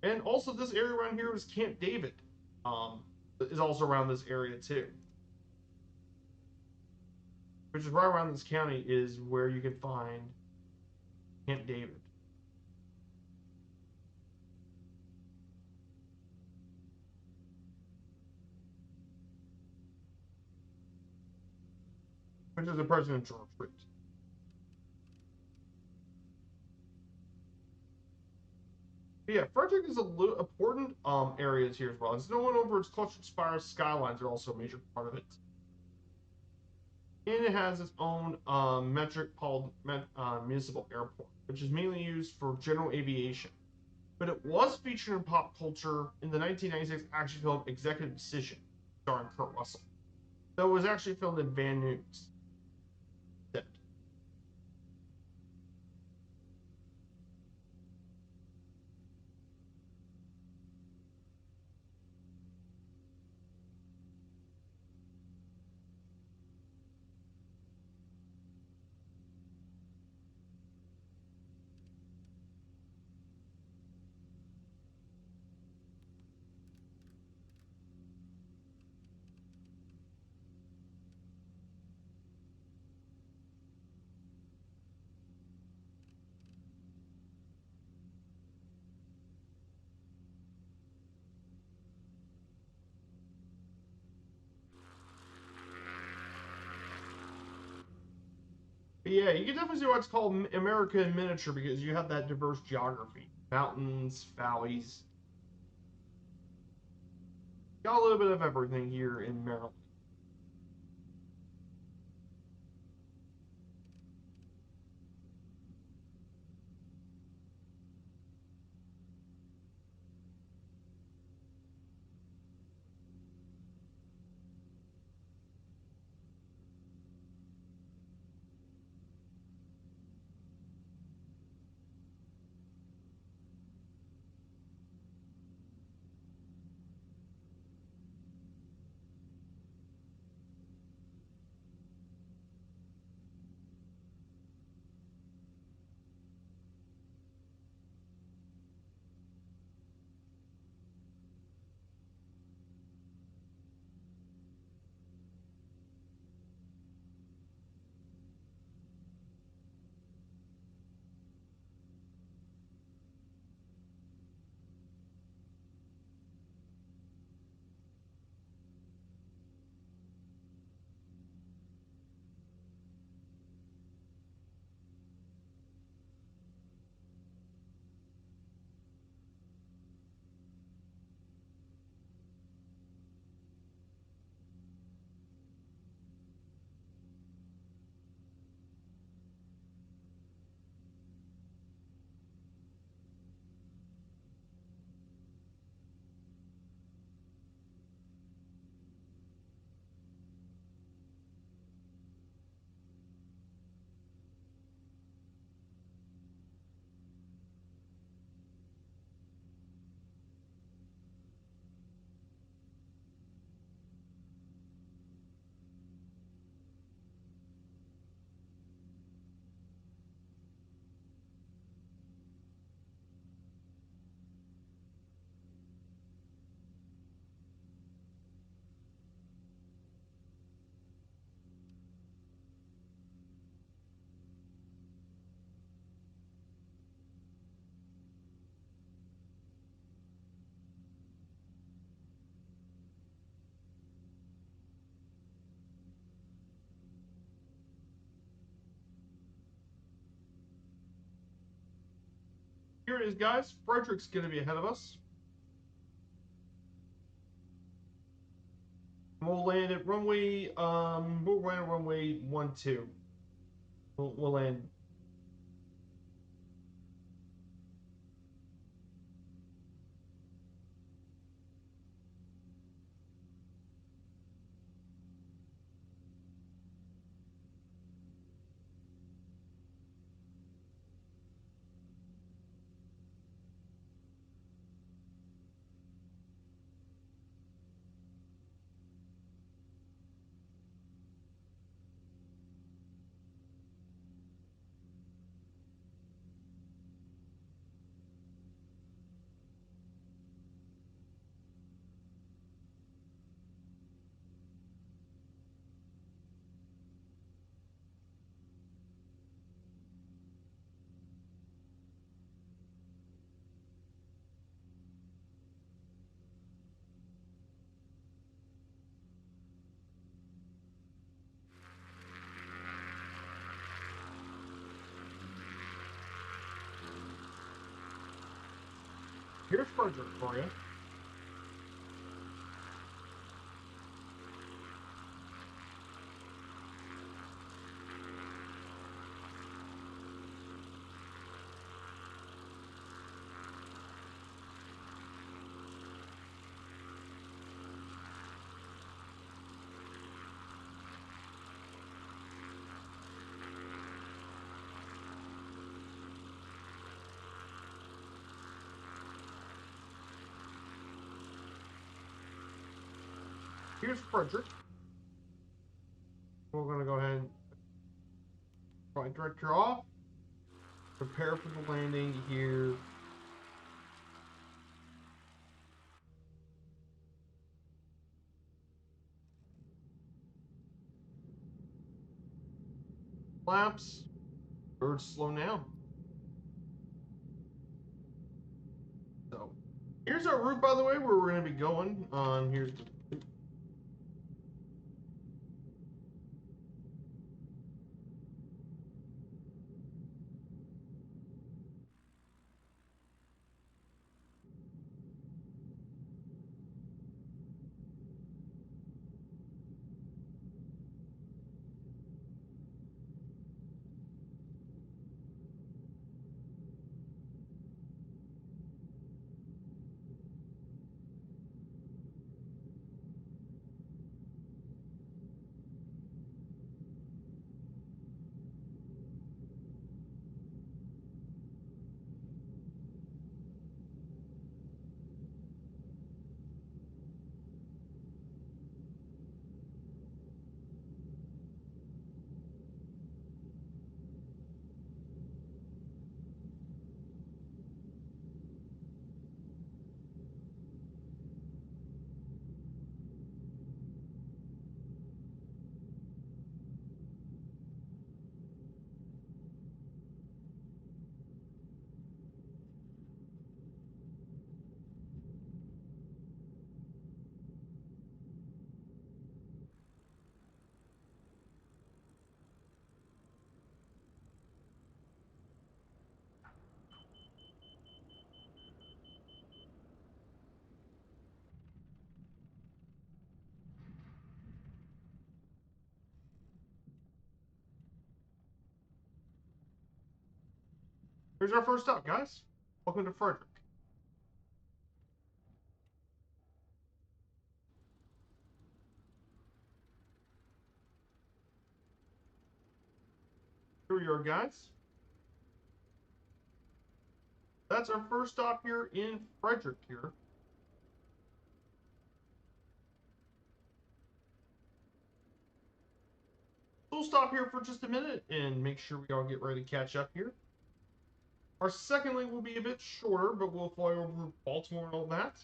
And also this area around here is Camp David, is also around this area too. Which is right around this county is where you can find Camp David. Which is the presidential retreat. But yeah, Frederick is a little important areas here as well. It's known over its clustered spires, skylines are also a major part of it. And it has its own municipal airport, which is mainly used for general aviation. But it was featured in pop culture in the 1996 action film Executive Decision, starring Kurt Russell. So it was actually filmed in Van Nuys. But yeah, you can definitely see why it's called America in miniature because you have that diverse geography. Mountains, valleys. Got a little bit of everything here in Maryland. Here it is, guys. Frederick's going to be ahead of us. We'll land at runway, we'll land at runway 12. We'll land. Here's Frederick for you. Here's Frederick. We're going to go ahead and flight director off. Prepare for the landing here. Flaps. Birds slow now. So here's our route, by the way, where we're going to be going. Here's the Here's our first stop, guys. Welcome to Frederick. Here we are, guys. That's our first stop here in Frederick here. We'll stop here for just a minute and make sure we all get ready to catch up here. Our second leg will be a bit shorter, but we'll fly over Baltimore and all that.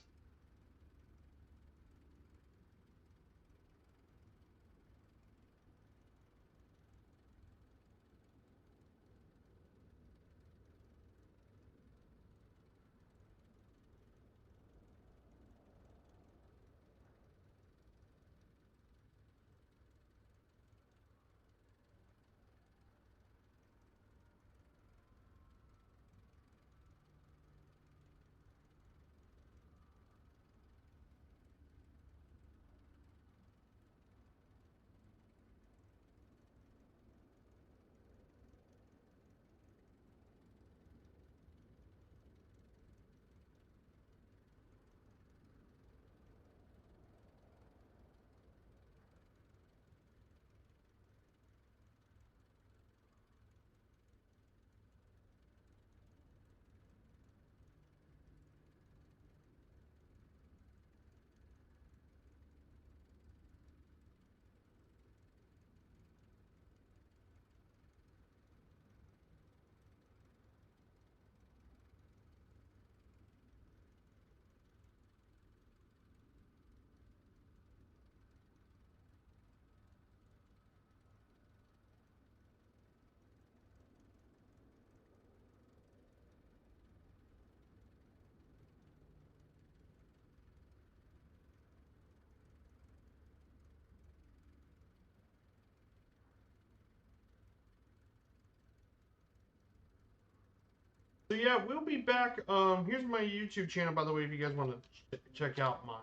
So yeah, we'll be back. Here's my YouTube channel, by the way, if you guys want to check out my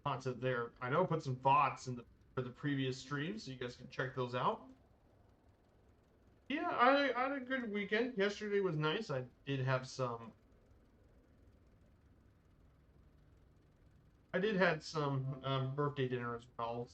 content there. I know I put some VODs in the for the previous streams, so you guys can check those out. Yeah, I had a good weekend. Yesterday was nice. I did have some. I did had some birthday dinner as well.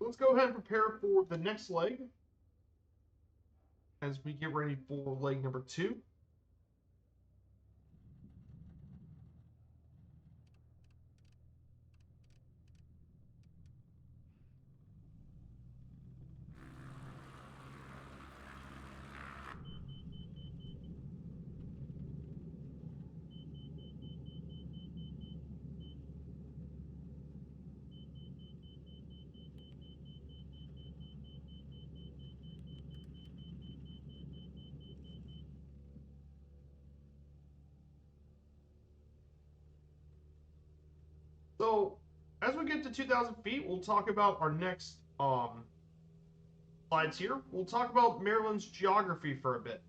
Let's go ahead and prepare for the next leg as we get ready for leg number 2. So, as we get to 2,000 feet, we'll talk about our next slides here. We'll talk about Maryland's geography for a bit.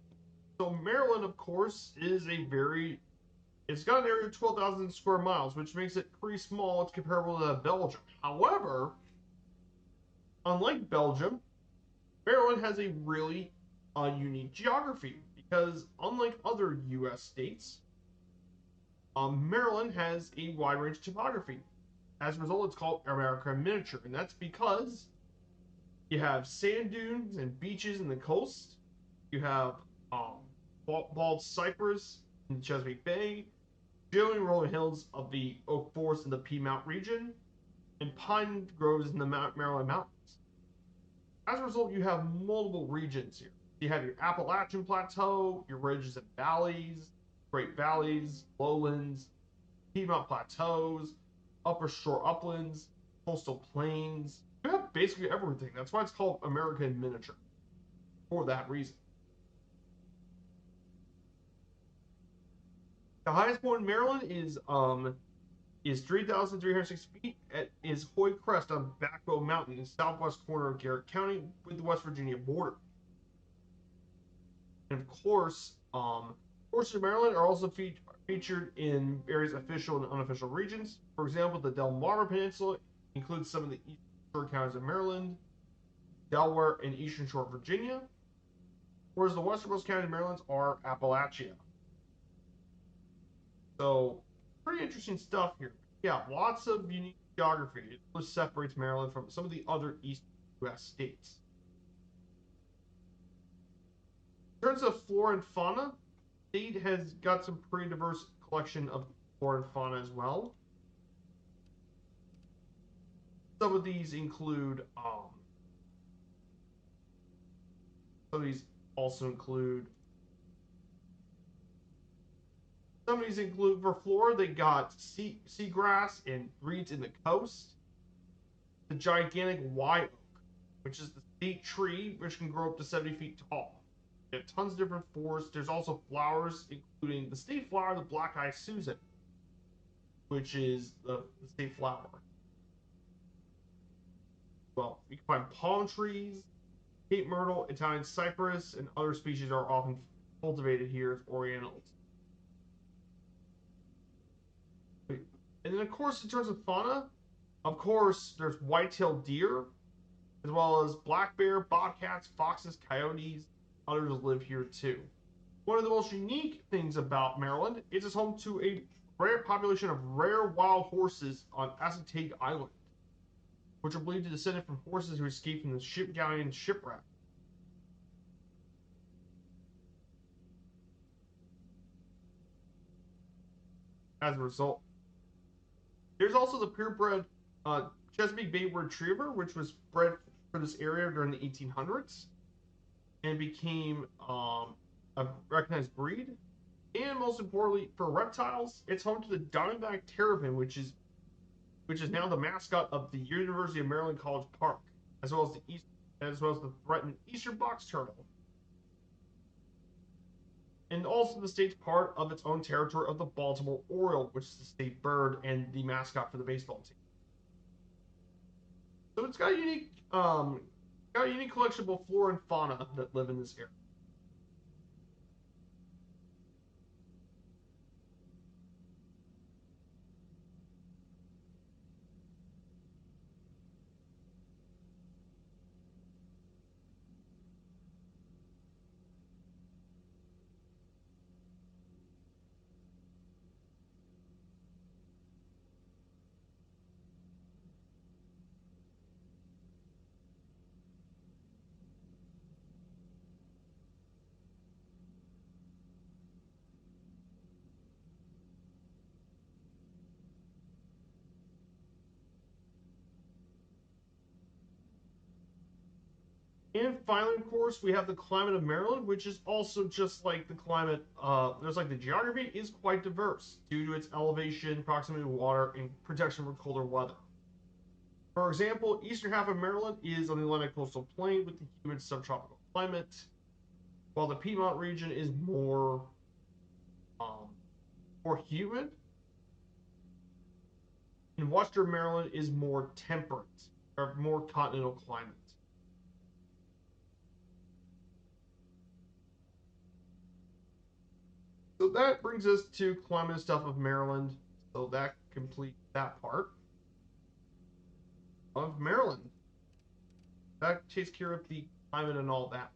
So, Maryland, of course, is a very it's got an area of 12,000 square miles, which makes it pretty small. It's comparable to Belgium. However, unlike Belgium, Maryland has a really unique geography because, unlike other U.S. states, Maryland has a wide range of topography. As a result, it's called America in miniature, and that's because you have sand dunes and beaches in the coast. You have bald cypress in Chesapeake Bay, showing rolling hills of the oak forest in the Piedmont region, and pine groves in the Maryland mountains. As a result, you have multiple regions here. You have your Appalachian Plateau, your ridges and valleys, Great Valleys, lowlands, Piedmont Plateaus, upper shore uplands, coastal plains. You have basically everything. That's why it's called America in miniature, for that reason. The highest point in Maryland is 3,360 feet at is Hoy Crest on Backbow Mountain in southwest corner of Garrett County with the West Virginia border. And of course, portions of Maryland are also featured in various official and unofficial regions. For example, the Delmarva Peninsula includes some of the eastern shore counties of Maryland, Delaware, and eastern shore of Virginia, whereas the westernmost counties of Maryland are Appalachia. So, pretty interesting stuff here. Yeah, lots of unique geography. It really separates Maryland from some of the other eastern U.S. states. In terms of flora and fauna, the state has got some pretty diverse collection of flora and fauna as well. Some of these include, some of these also include, some of these include for flora, they got seagrass and reeds in the coast, the gigantic white oak, which is the state tree, which can grow up to 70 feet tall. You have tons of different forests. There's also flowers, including the state flower, the black-eyed Susan, which is the state flower. Well, you can find palm trees, Cape myrtle, Italian cypress, and other species are often cultivated here as ornamentals. And then, of course, in terms of fauna, of course, there's white-tailed deer, as well as black bear, bobcats, foxes, coyotes. Others live here too. One of the most unique things about Maryland is it's home to a rare population of rare wild horses on Assateague Island, which are believed to descend from horses who escaped from the ship galleon shipwreck. As a result, There's also the purebred Chesapeake Bay Retriever, which was bred for this area during the 1800s and became a recognized breed. And most importantly, for reptiles, it's home to the Diamondback terrapin, which is now the mascot of the University of Maryland College Park, as well as the threatened eastern box turtle. And also the state's part of its own territory of the Baltimore Oriole, which is the state bird and the mascot for the baseball team. So it's got a unique collection of flora and fauna that live in this area. And finally, of course, we have the climate of Maryland, which is also just like the climate. There's like the geography is quite diverse due to its elevation, proximity to water, and protection from colder weather. For example, eastern half of Maryland is on the Atlantic coastal plain with the humid subtropical climate, while the Piedmont region is um, more humid, and western Maryland is more temperate or more continental climate. So that brings us to climate and stuff of Maryland. So that completes that part of Maryland. That takes care of the climate and all that.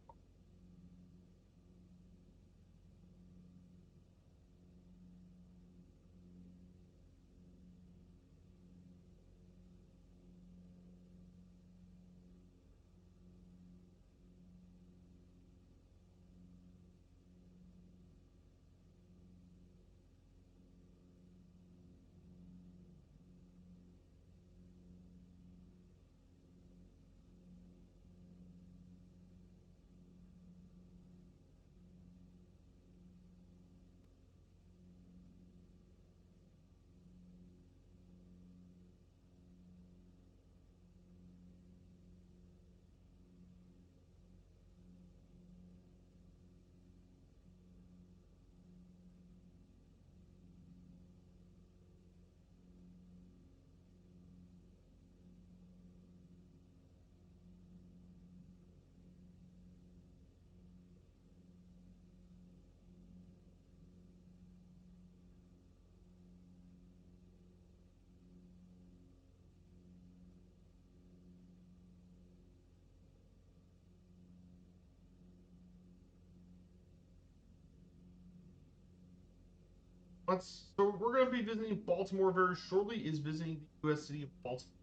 So we're going to be visiting Baltimore very shortly. Is visiting the U.S. city of Baltimore.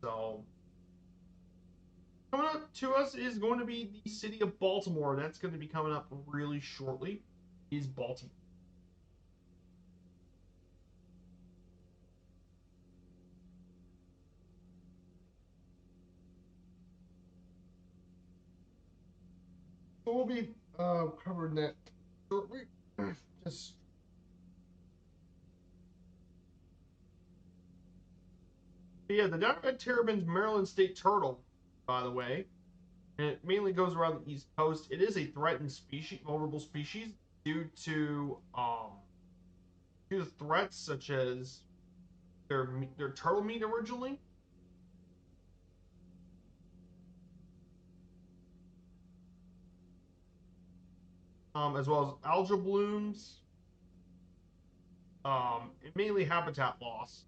So coming up to us is going to be the city of Baltimore. That's going to be coming up really shortly. Is Baltimore. So we'll be covering that shortly. Just yeah, the Diamondback terrapin's Maryland state turtle, by the way, and it mainly goes around the East Coast. It is a threatened species, vulnerable species, due to threats such as their turtle meat originally, as well as algal blooms, and mainly habitat loss.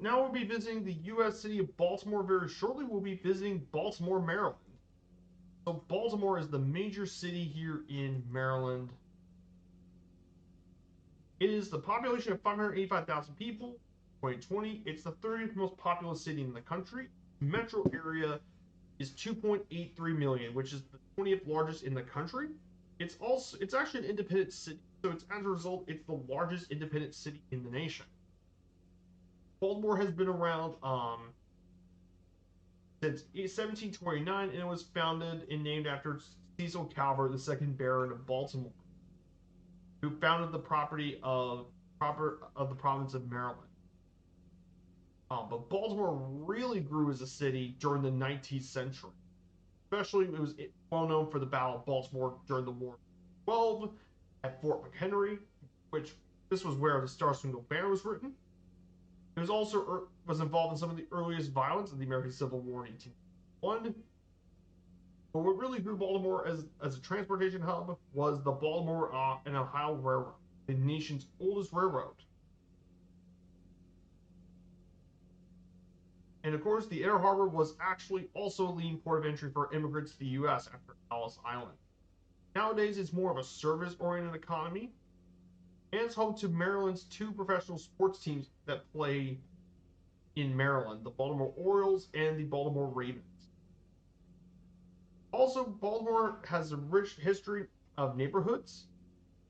now we'll be visiting the U.S. city of Baltimore very shortly. We'll be visiting Baltimore, Maryland. So Baltimore is the major city here in Maryland. It is the population of 585,000 people. 2020, it's the 30th most populous city in the country. Metro area is 2.83 million, which is the 20th largest in the country. It's actually an independent city, so it's as a result, it's the largest independent city in the nation. Baltimore has been around since 1729, and it was founded and named after Cecil Calvert, the second Baron of Baltimore, who founded the of the province of Maryland. But Baltimore really grew as a city during the 19th century. Especially, it was well known for the Battle of Baltimore during the War of 12 at Fort McHenry, which this was where the Star Spangled Banner was written. It was also involved in some of the earliest violence of the American Civil War in 1801. But what really grew Baltimore as a transportation hub was the Baltimore and Ohio Railroad, the nation's oldest railroad. And of course, the Inner Harbor was actually also a leading port of entry for immigrants to the U.S. after Ellis Island. Nowadays, it's more of a service-oriented economy, and it's home to Maryland's two professional sports teams that play in Maryland, the Baltimore Orioles and the Baltimore Ravens. Also, Baltimore has a rich history of neighborhoods.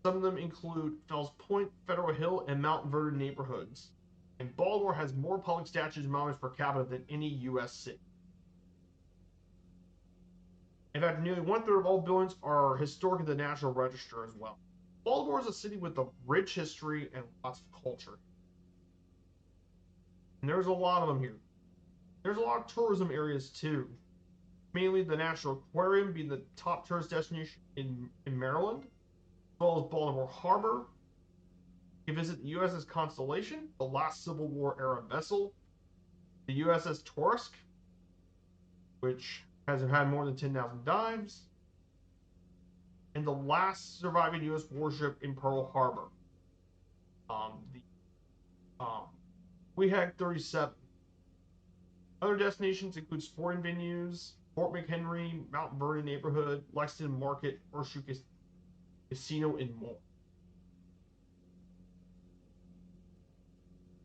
Some of them include Fells Point, Federal Hill, and Mount Vernon neighborhoods. And Baltimore has more public statues and monuments per capita than any U.S. city. In fact, nearly 1/3 of all buildings are historic in the National Register as well. Baltimore is a city with a rich history and lots of culture. And there's a lot of them here. There's a lot of tourism areas too. Mainly the National Aquarium being the top tourist destination in Maryland, as well as Baltimore Harbor. You can visit the USS Constellation, the last Civil War era vessel, the USS Torsk, which has had more than 10,000 dives, and the last surviving U.S. warship in Pearl Harbor, WHAG 37. Other destinations include sporting venues, Fort McHenry, Mount Vernon neighborhood, Lexington Market, Horseshoe Casino, and more.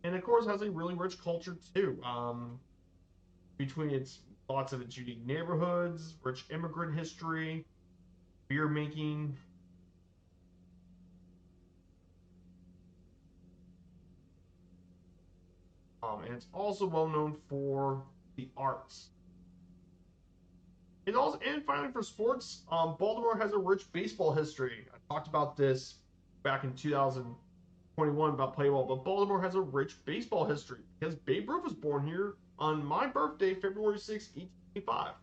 And of course, has a really rich culture too. Between lots of its unique neighborhoods, rich immigrant history, beer making. And it's also well known for the arts. And finally for sports, Baltimore has a rich baseball history. I talked about this back in 2021 about Playball, but Baltimore has a rich baseball history because Babe Ruth was born here on my birthday, February 6, 1885,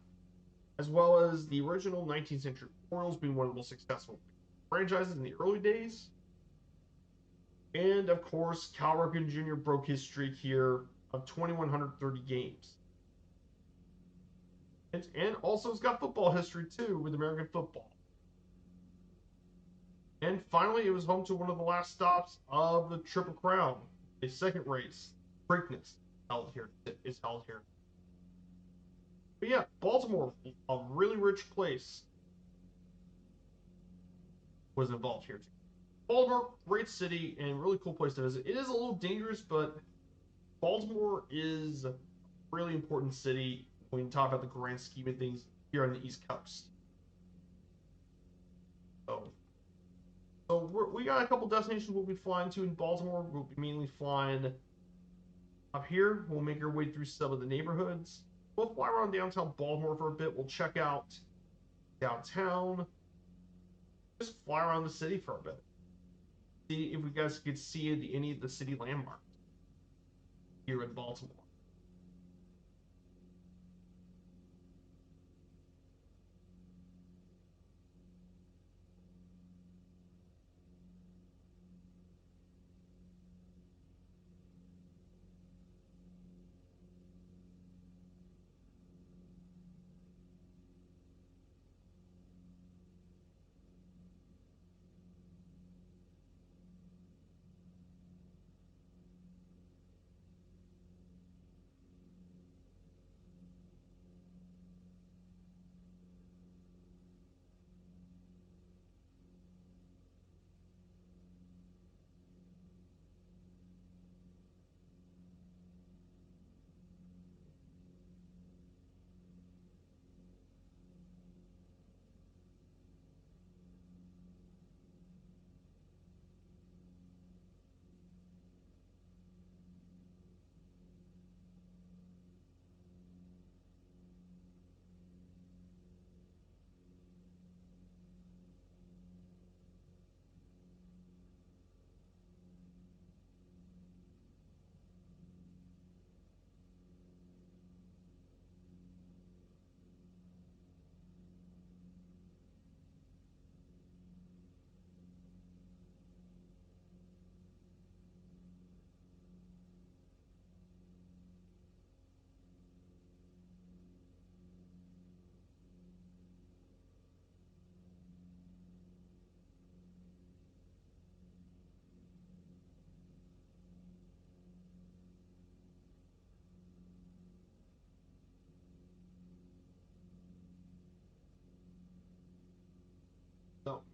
as well as the original 19th century Orioles being one of the most successful franchises in the early days. And of course, Cal Ripken Jr. broke his streak here of 2,130 games. And also it's got football history too with American football. And finally, it was home to one of the last stops of the Triple Crown, a second race, Preakness, is held here. But yeah, Baltimore, a really rich place, was involved here too. Baltimore, great city and really cool place to visit. It is a little dangerous, but Baltimore is a really important city when you talk about the grand scheme of things here on the East Coast. So we got a couple destinations we'll be flying to in Baltimore. We'll be mainly flying up here. We'll make our way through some of the neighborhoods. We'll fly around downtown Baltimore for a bit. We'll check out downtown. Just fly around the city for a bit. See if we guys could see any of the city landmarks here in Baltimore.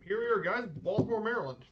here we are, guys. Baltimore, Maryland.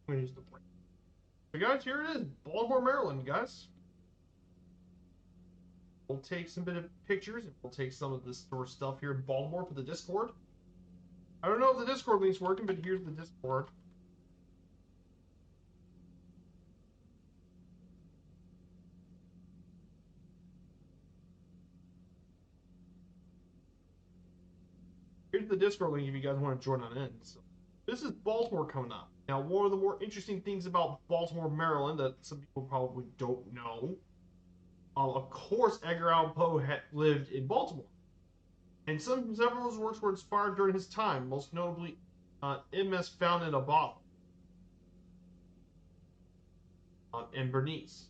I'm gonna use the plane. So, guys, here it is, Baltimore, Maryland, guys. We'll take some bit of pictures, and we'll take some of the store stuff here in Baltimore for the Discord. I don't know if the Discord link's working, but here's the Discord. Here's the Discord link if you guys want to join on in. So, this is Baltimore coming up. Now, one of the more interesting things about Baltimore, Maryland that some people probably don't know, of course, Edgar Allan Poe had lived in Baltimore. And several of his works were inspired during his time, most notably MS Found in a Bottle and Bernice.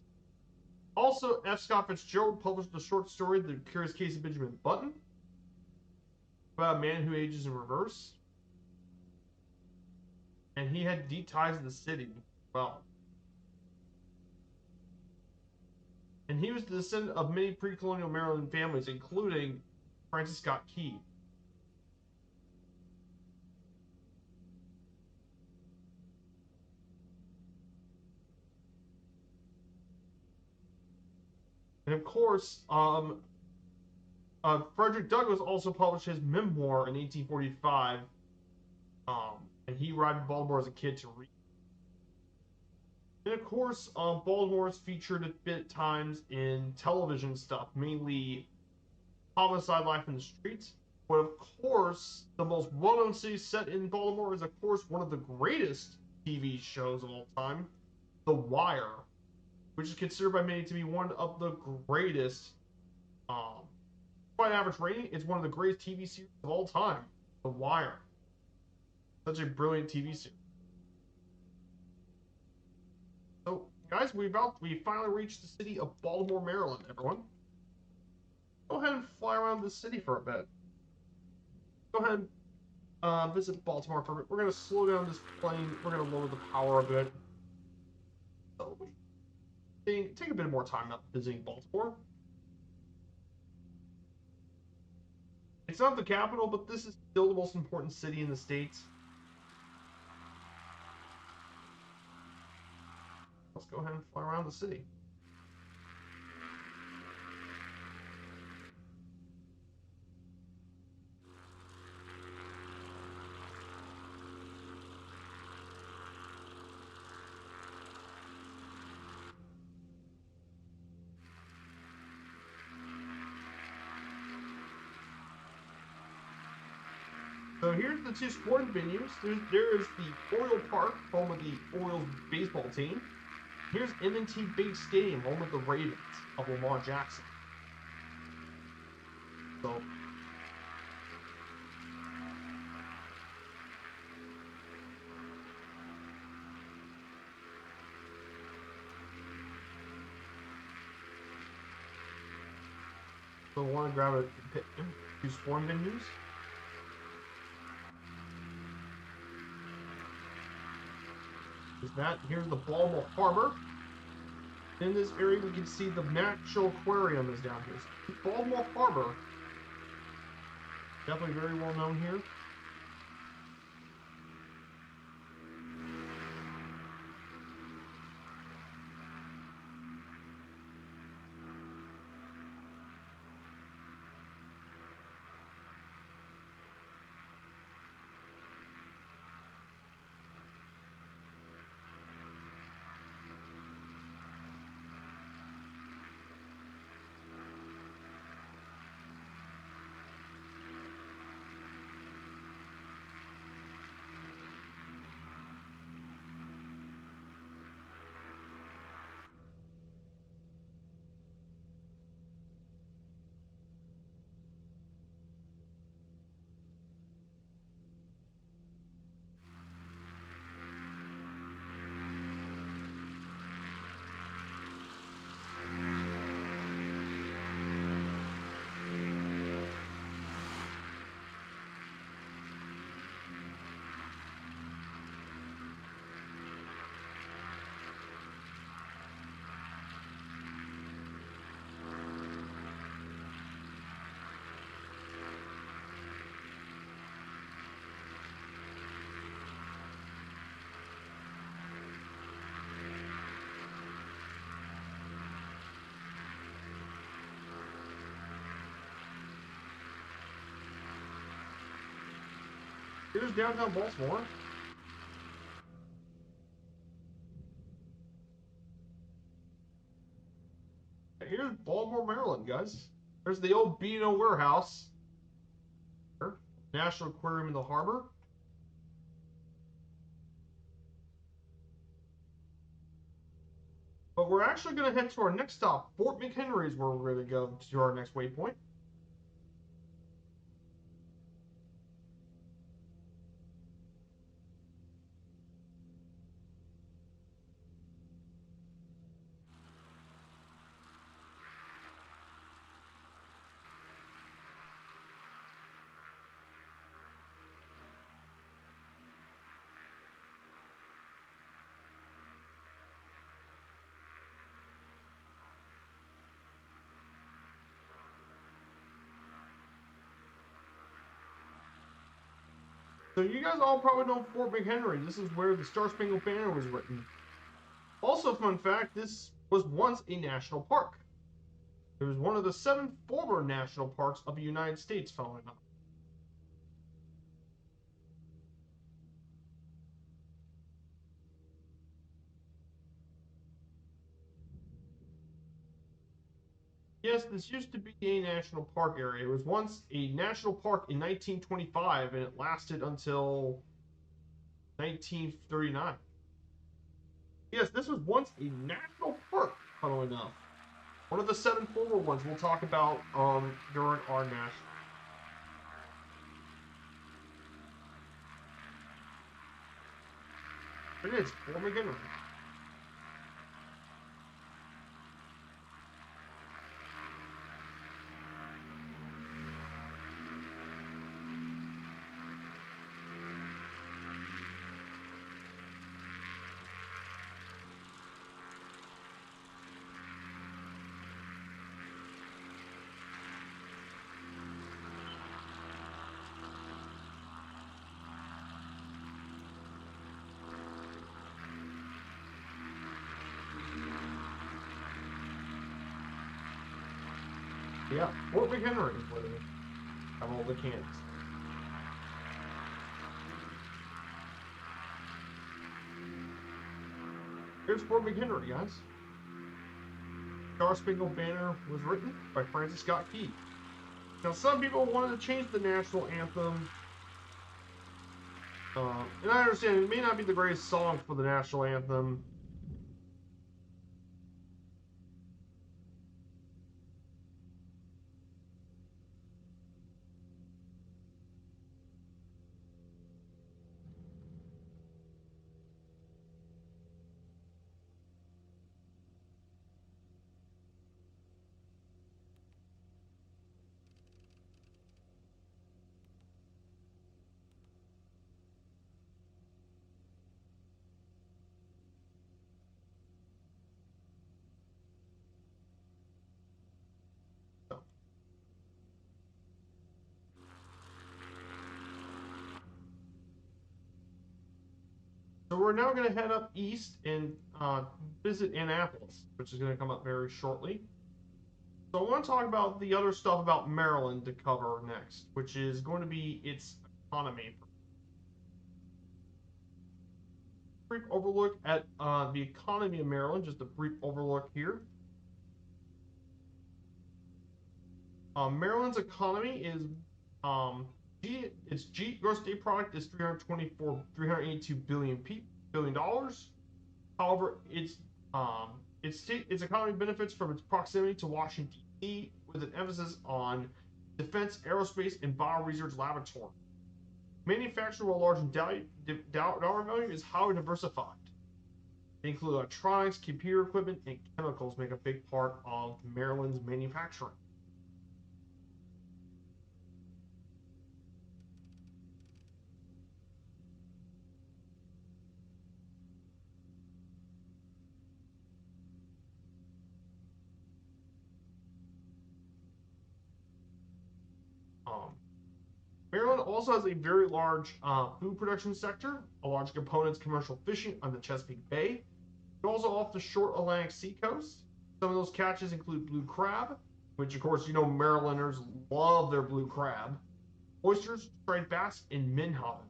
Also, F. Scott Fitzgerald published the short story The Curious Case of Benjamin Button, about a man who ages in reverse. And he had deep ties to the city. Well, and he was the descendant of many pre-colonial Maryland families, including Francis Scott Key. And of course, Frederick Douglass also published his memoir in 1845, and he arrived in Baltimore as a kid to read. And of course, Baltimore is featured a bit times in television stuff, mainly Homicide: Life in the Streets. But of course, the most well-known city set in Baltimore is, of course, one of the greatest TV shows of all time, The Wire, which is considered by many to be one of the greatest. By an average rating, it's one of the greatest TV series of all time, The Wire. Such a brilliant TV series. So, guys, we finally reached the city of Baltimore, Maryland. Everyone, go ahead and fly around the city for a bit. Go ahead and visit Baltimore for a bit. We're gonna slow down this plane. We're gonna lower the power a bit. So, take a bit more time up visiting Baltimore. It's not the capital, but this is still the most important city in the States. Let's go ahead and fly around the city. So here's the two sporting venues. There is the Oriole Park, home of the Orioles baseball team. Here's M&T Bank Stadium, home of the Ravens of Lamar Jackson. So, I want to grab two sporting venues. Here's the Baltimore Harbor. In this area, we can see the Natural Aquarium is down here. So Baltimore Harbor, definitely very well known here. Here's downtown Baltimore. Here's Baltimore, Maryland, guys. There's the old B&O warehouse. National Aquarium in the harbor. But we're actually going to head to our next stop. Fort McHenry is where we're going to go to our next waypoint. So you guys all probably know Fort McHenry. This is where the Star Spangled Banner was written. Also, fun fact, this was once a national park. It was one of the 7 former national parks of the United States following up. Yes, this used to be a national park area. It was once a national park in 1925, and it lasted until 1939. Yes, this was once a national park, funnily enough. One of the 7 former ones we'll talk about during our national. It is, Fort McHenry. Yeah, Fort McHenry is where they have all the cans. Here's Fort McHenry, guys. Star Spangled Banner was written by Francis Scott Key. Now, some people wanted to change the national anthem. And I understand it may not be the greatest song for the national anthem. So we're now going to head up east and visit Annapolis, which is going to come up very shortly. So I want to talk about the other stuff about Maryland to cover next, which is going to be its economy. Brief overlook at the economy of Maryland, just a brief overlook here. Maryland's economy is its gross state product is $382 billion dollars. However, its economy benefits from its proximity to Washington D.C. with an emphasis on defense, aerospace, and bioresearch laboratory. Manufacturing of a large dollar value is highly diversified. They include electronics, computer equipment, and chemicals make a big part of Maryland's manufacturing. Maryland also has a very large food production sector. A large component is commercial fishing on the Chesapeake Bay, but also off the short Atlantic seacoast. Some of those catches include blue crab, which of course you know Marylanders love their blue crab, oysters, striped bass, and menhaden.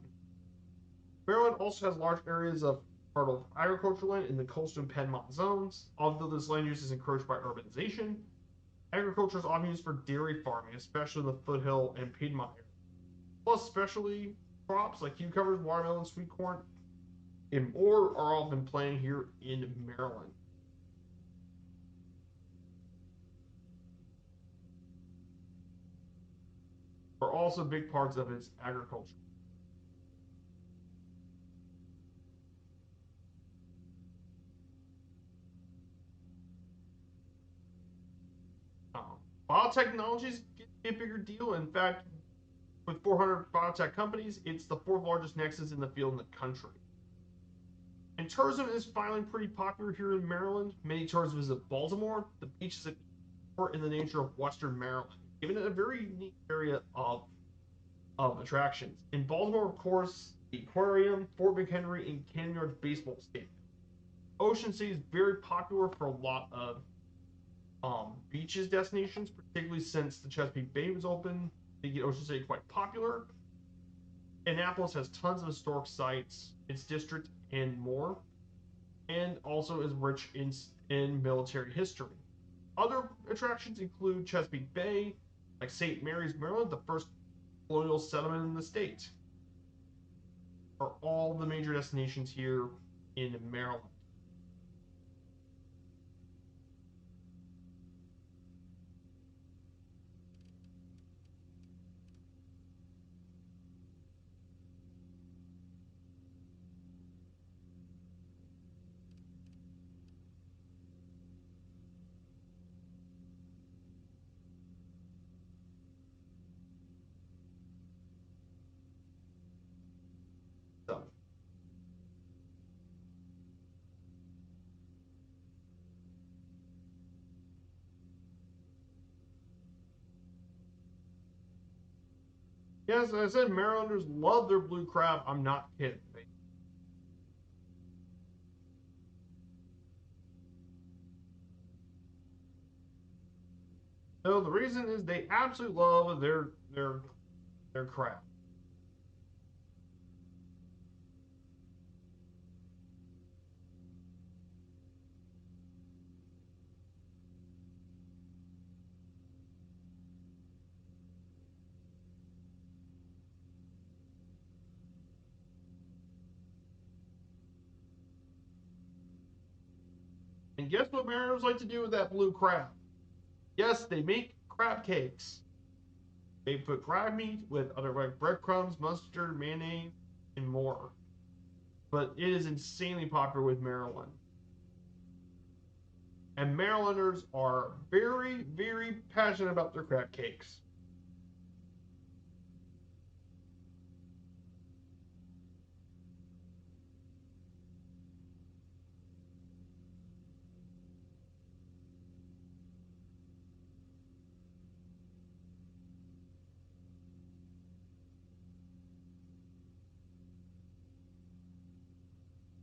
Maryland also has large areas of fertile agricultural land in the coastal and Piedmont zones. Although this land use is encouraged by urbanization, agriculture is often used for dairy farming, especially in the foothill and Piedmont area. Plus, specialty crops like cucumbers, watermelon, sweet corn, and more are often planted here in Maryland. Are also big parts of its agriculture. Um, Biotechnologies get a bigger deal. In fact, with 400 biotech companies, it's the fourth largest nexus in the field in the country. And tourism is finally pretty popular here in Maryland. Many tourists visit Baltimore. The beach is in the nature of Western Maryland, giving it a very unique area of attractions. In Baltimore, of course, the aquarium, Fort McHenry, and Canyon Yards baseball stadium. Ocean City is very popular for a lot of beaches destinations, particularly since the Chesapeake Bay was open. They get Ocean City quite popular. Annapolis has tons of historic sites, its district, and more, and also is rich in military history. Other attractions include Chesapeake Bay, like St. Mary's, Maryland, the first colonial settlement in the state, are all the major destinations here in Maryland. So, yes, as I said, Marylanders love their blue crab. I'm not kidding. No, the reason is they absolutely love their crab. And guess what Mariners like to do with that blue crab? Yes, they make crab cakes. They put crab meat with other like breadcrumbs, mustard, mayonnaise, and more. But it is insanely popular with Maryland. And Marylanders are very, very passionate about their crab cakes.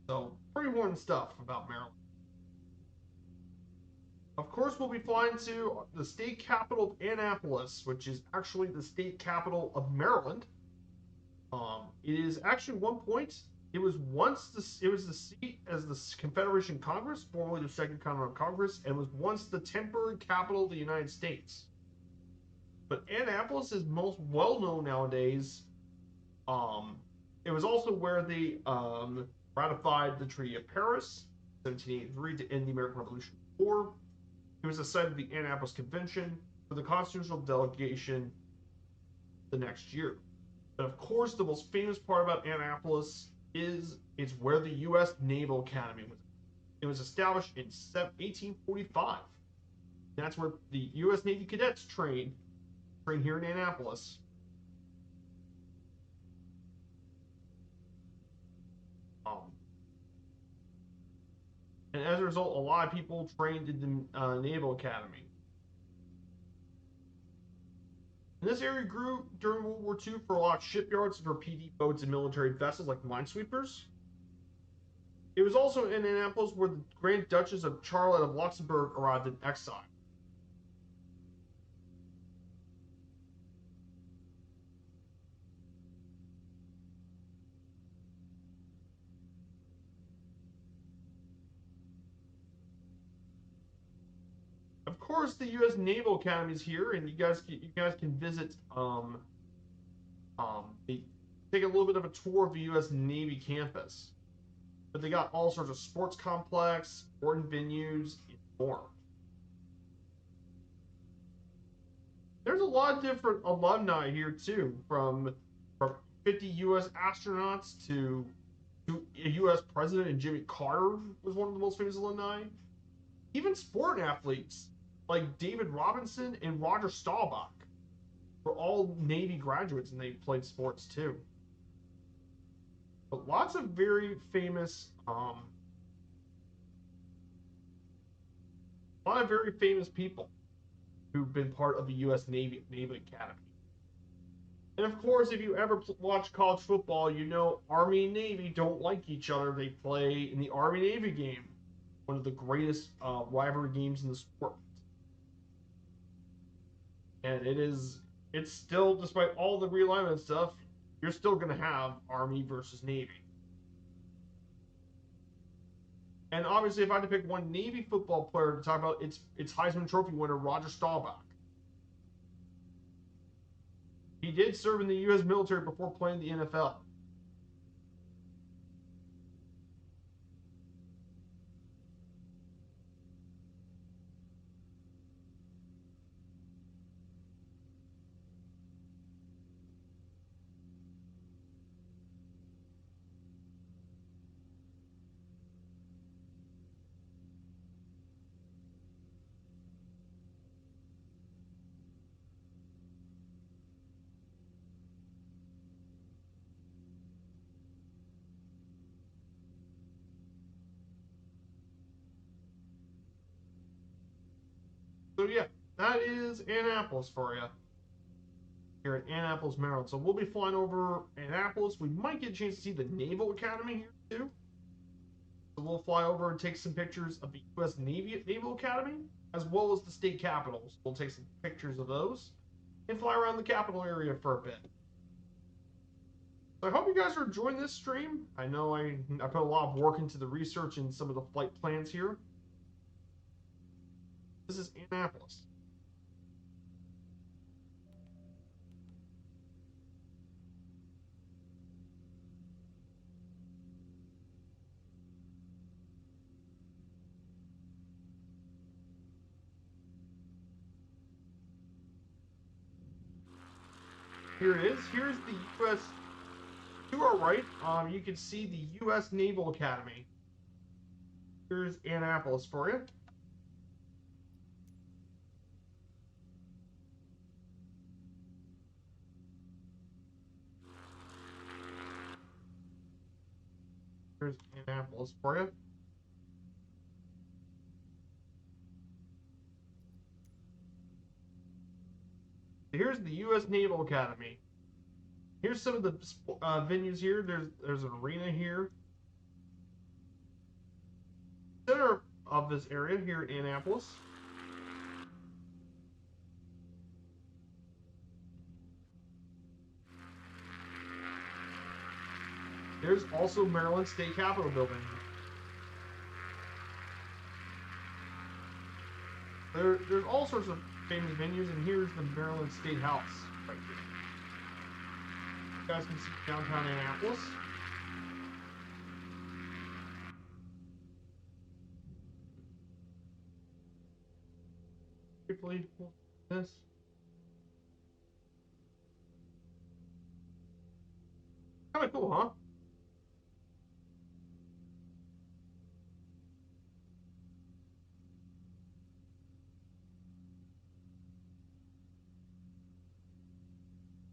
So, pretty important stuff about Maryland. Of course, we'll be flying to the state capital of Annapolis, which is actually the state capital of Maryland. It is actually one point. It was the seat as the Confederation Congress, formerly the Second Continental Congress, and was once the temporary capital of the United States. But Annapolis is most well known nowadays. Um, it was also where they ratified the Treaty of Paris, 1783, to end the American Revolutionary War. It was the site of the Annapolis Convention for the constitutional delegation the next year. But of course, the most famous part about Annapolis is it's where the U.S. Naval Academy was. It was established in 1845. That's where the U.S. Navy cadets train here in Annapolis. Um, and as a result, a lot of people trained in the Naval Academy. And this area grew during World War II for a lot of shipyards for PD boats and military vessels like minesweepers. It was also in Annapolis where the Grand Duchess of Charlotte of Luxembourg arrived in exile. course, the U.S. Naval Academy is here, and you guys can visit they take a little bit of a tour of the U.S. Navy campus. But they got all sorts of sports complex, sporting venues, and more. There's a lot of different alumni here too, from 50 U.S. astronauts to a U.S. president, and Jimmy Carter was one of the most famous alumni. Even sport athletes like David Robinson and Roger Staubach were all Navy graduates, and they played sports too. But lots of very famous, a lot of very famous people who've been part of the U.S. Naval Academy. And of course, if you ever watch college football, you know Army and Navy don't like each other. They play in the Army-Navy game, one of the greatest rivalry games in the sport. And it's still, despite all the realignment and stuff, you're still going to have Army versus Navy. And obviously, if I had to pick one Navy football player to talk about, it's Heisman Trophy winner Roger Staubach. He did serve in the U.S. military before playing the NFL. So yeah, that is Annapolis for you. Here in Annapolis, Maryland. So we'll be flying over Annapolis. We might get a chance to see the Naval Academy here too. So we'll fly over and take some pictures of the U.S. Naval Academy, as well as the state capitals. We'll take some pictures of those and fly around the capital area for a bit. So I hope you guys are enjoying this stream. I know I put a lot of work into the research and some of the flight plans here. This is Annapolis. Here it is. Here's the U.S. To our right, you can see the U.S. Naval Academy. Here's Annapolis for you. Here's Annapolis for you. Here's the U.S. Naval Academy. Here's some of the venues here. There's an arena here. Center of this area here in Annapolis. There's also Maryland State Capitol building. There's all sorts of famous venues, and here's the Maryland State House right here. You guys can see downtown Annapolis. Briefly, this. Kind of cool, huh?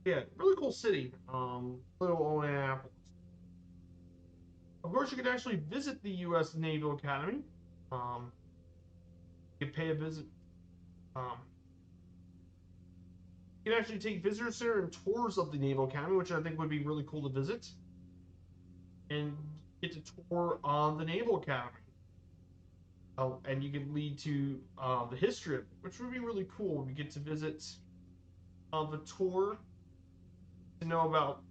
Yeah, really cool city. Little old Annapolis. Of course, you can actually visit the U.S. Naval Academy. You can pay a visit. You can actually take visitor center and tours of the Naval Academy, which I think would be really cool to visit, and get to tour on the Naval Academy. And you can lead to the history of it, which would be really cool. We get to visit the tour to know about,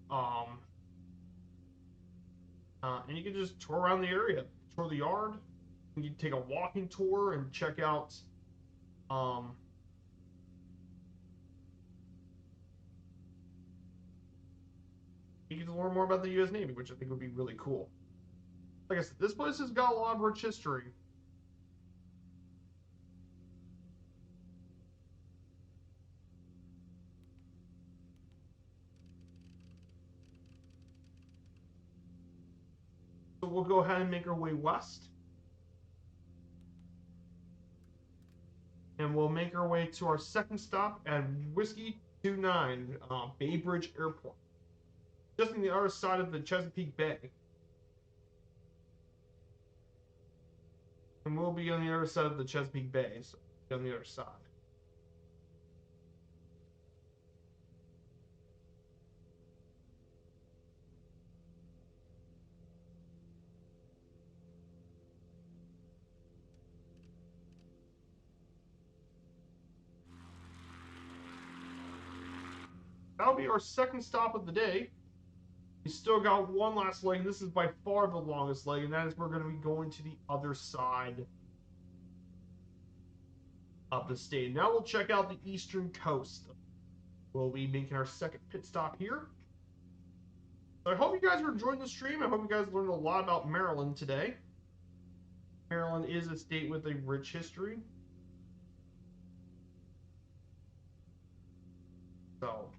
and you can just tour around the area, tour the yard. You can take a walking tour and check out you get to learn more about the U.S. Navy, which I think would be really cool. Like I said, this place has got a lot of rich history. So we'll go ahead and make our way west. And we'll make our way to our second stop at Whiskey 29, Bay Bridge Airport. Just on the other side of the Chesapeake Bay. And we'll be on the other side of the Chesapeake Bay, so on the other side. That'll be our second stop of the day. We still got one last leg. This is by far the longest leg, and that is we're going to be going to the other side of the state. Now we'll check out the eastern coast. We'll be making our second pit stop here. So I hope you guys are enjoying the stream. I hope you guys learned a lot about Maryland today. Maryland is a state with a rich history. So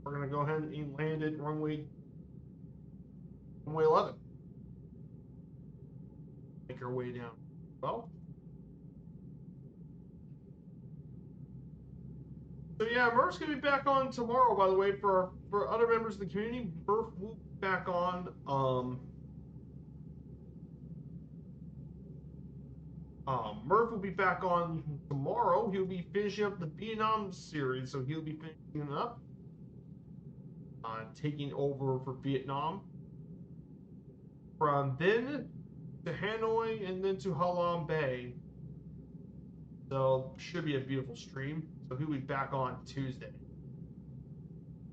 we're going to go ahead and land at runway 11. Make our way down. Well, so yeah, Murph's gonna be back on tomorrow. By the way, for other members of the community, Murph will be back on. Murph will be back on tomorrow. He'll be finishing up the Vietnam series, so he'll be finishing up, taking over for Vietnam. From then to Hanoi and then to Ha Long Bay. So should be a beautiful stream. So he'll be back on Tuesday.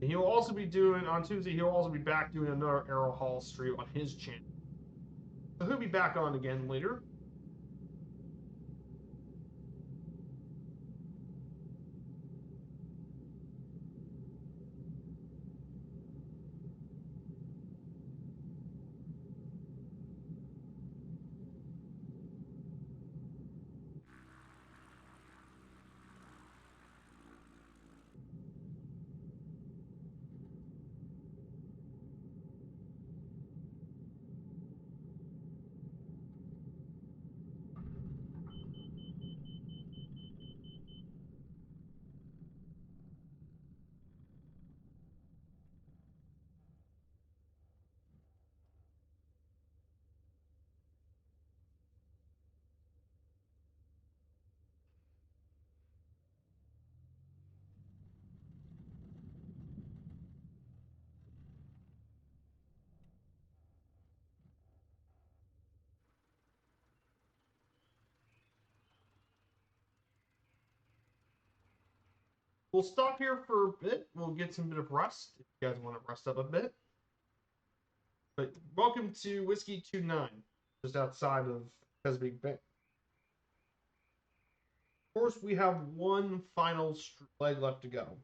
And he'll also be doing on Tuesday. He'll also be back doing another Arrow Hall stream on his channel. So he'll be back on again later. We'll stop here for a bit. We'll get some bit of rest if you guys want to rest up a bit. But welcome to Whiskey 29, just outside of Chesapeake Bay. Of course, we have one final leg left to go.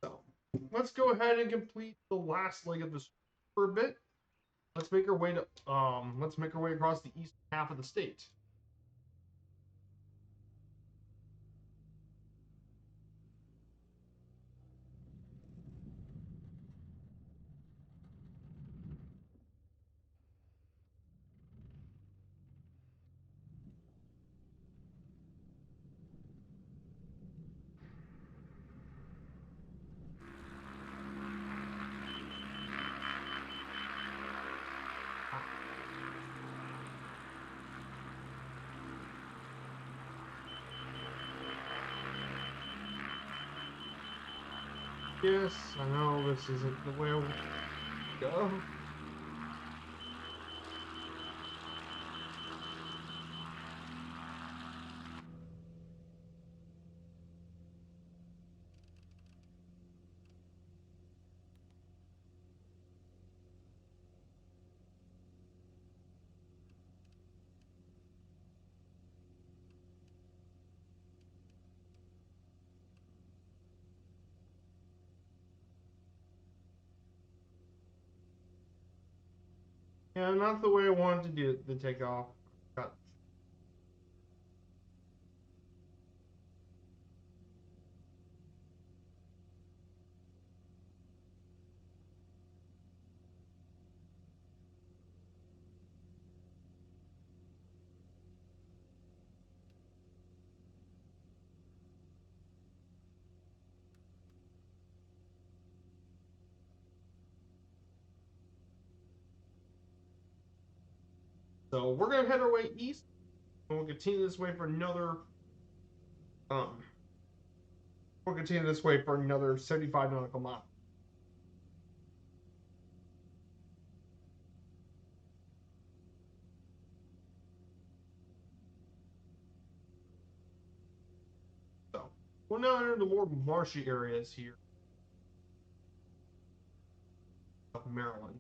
So let's go ahead and complete the last leg of this for a bit. Let's make our way across the eastern half of the state. Yes, I know this isn't the way I want to go. Yeah, not the way I wanted to do the takeoff. Got So we're gonna head our way east, and we'll continue this way for another. Um, we'll continue this way for another 75 nautical miles. So we'll now enter the more marshy areas here of Maryland.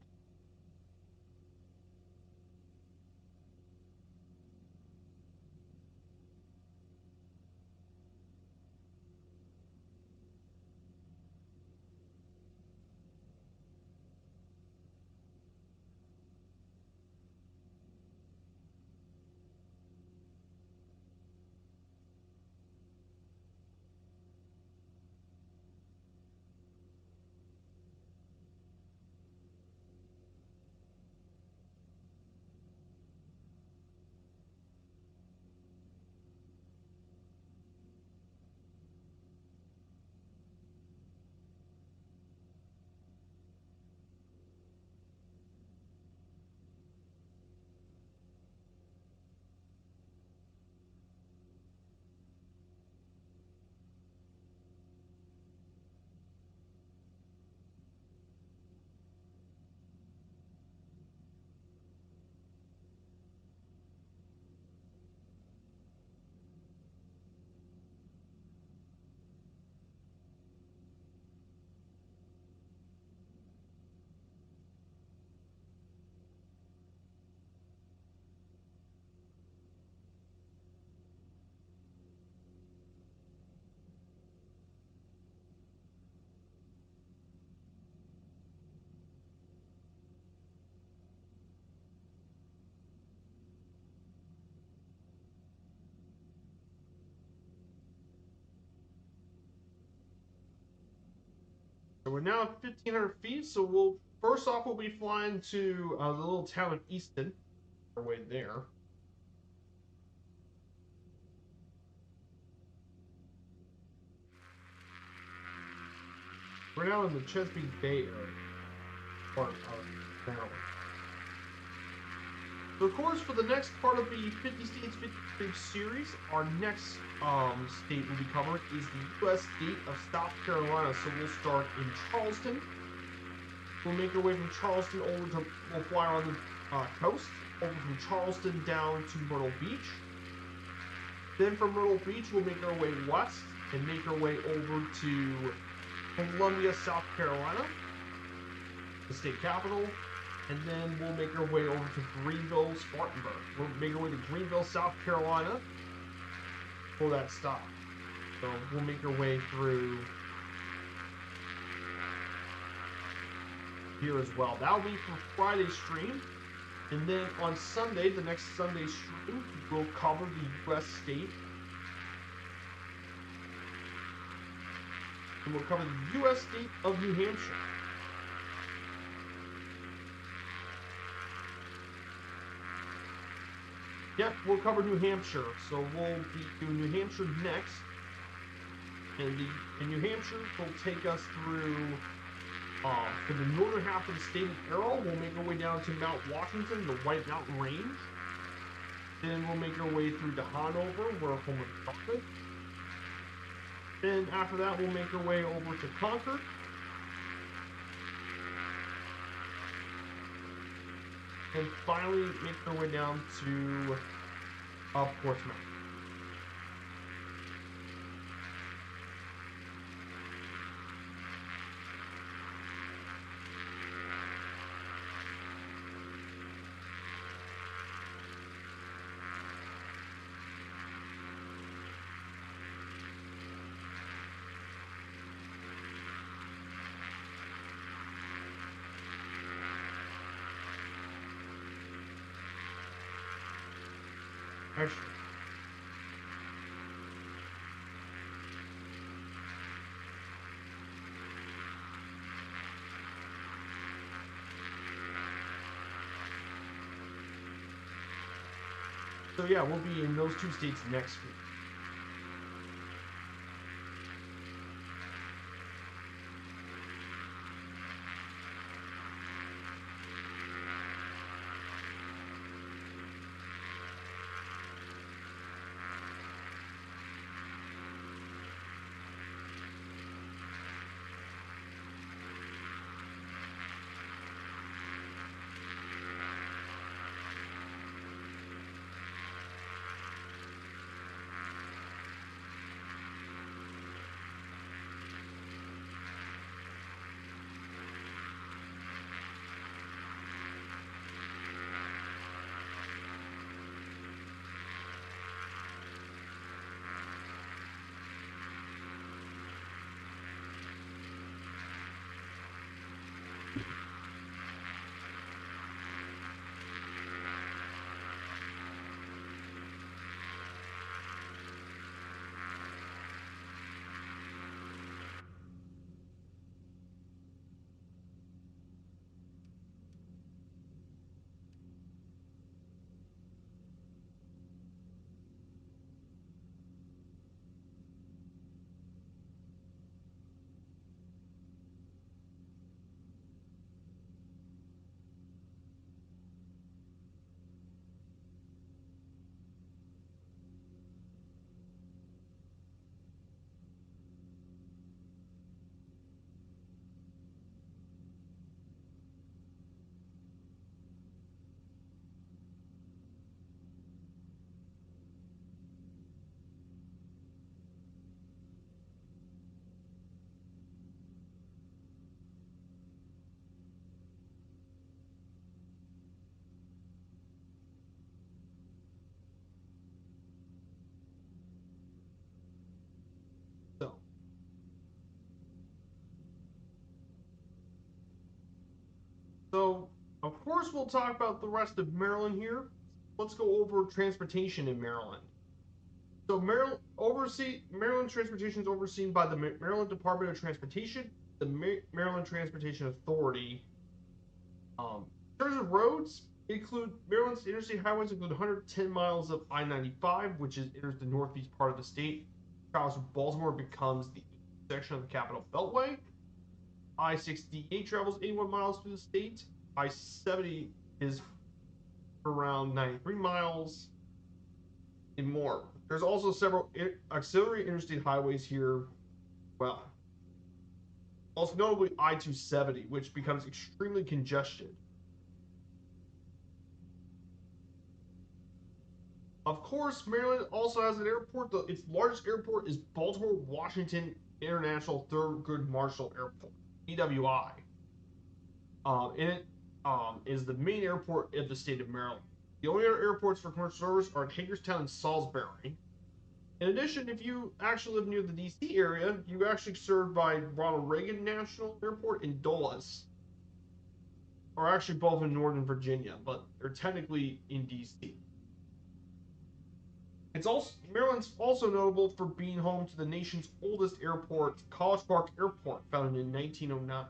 now at 1,500 feet, so we'll first off we'll be flying to the little town of Easton. Our way there. We're now in the Chesapeake Bay area, part of Maryland. So, of course, for the next part of the 50 States 50 States series, our next state we'll be covering is the U.S. state of South Carolina. So we'll start in Charleston. We'll make our way from Charleston over to, we'll fly on the coast, over from Charleston down to Myrtle Beach. Then from Myrtle Beach, we'll make our way west and make our way over to Columbia, South Carolina, the state capital. And then we'll make our way over to Greenville, Spartanburg. We'll make our way to Greenville, South Carolina for that stop. So we'll make our way through here as well. That'll be for Friday's stream. And then on Sunday, the next Sunday stream, we'll cover the U.S. state. And we'll cover the U.S. state of New Hampshire. Yep, we'll cover New Hampshire, so we'll be doing New Hampshire next. And New Hampshire will take us through, for the northern half of the state of Errol, we'll make our way down to Mount Washington, the White Mountain Range. Then we'll make our way through to Hanover, where home of Buffett. Then after that, we'll make our way over to Concord. And finally, make our way down to Portsmouth. Actually, so yeah, we'll be in those two states next week. So, of course, we'll talk about the rest of Maryland here. Let's go over transportation in Maryland. So, Maryland transportation is overseen by the Maryland Department of Transportation. the Maryland Transportation Authority. In terms of roads, include Maryland's interstate highways include 110 miles of I-95, which enters the northeast part of the state. Travels from Baltimore, becomes the section of the Capital Beltway. I-68 travels 81 miles through the state. I-70 is around 93 miles and more. There's also several auxiliary interstate highways here. Well, most notably I-270, which becomes extremely congested. Of course, Maryland also has an airport. Its largest airport is Baltimore Washington International Thurgood Marshall Airport, BWI. And it is the main airport of the state of Maryland. The only other airports for commercial service are in Hagerstown and Salisbury. In addition, if you actually live near the DC area, you're actually served by Ronald Reagan National Airport and Dulles, are actually both in Northern Virginia, but they're technically in DC. Maryland's also notable for being home to the nation's oldest airport, College Park Airport, founded in 1909.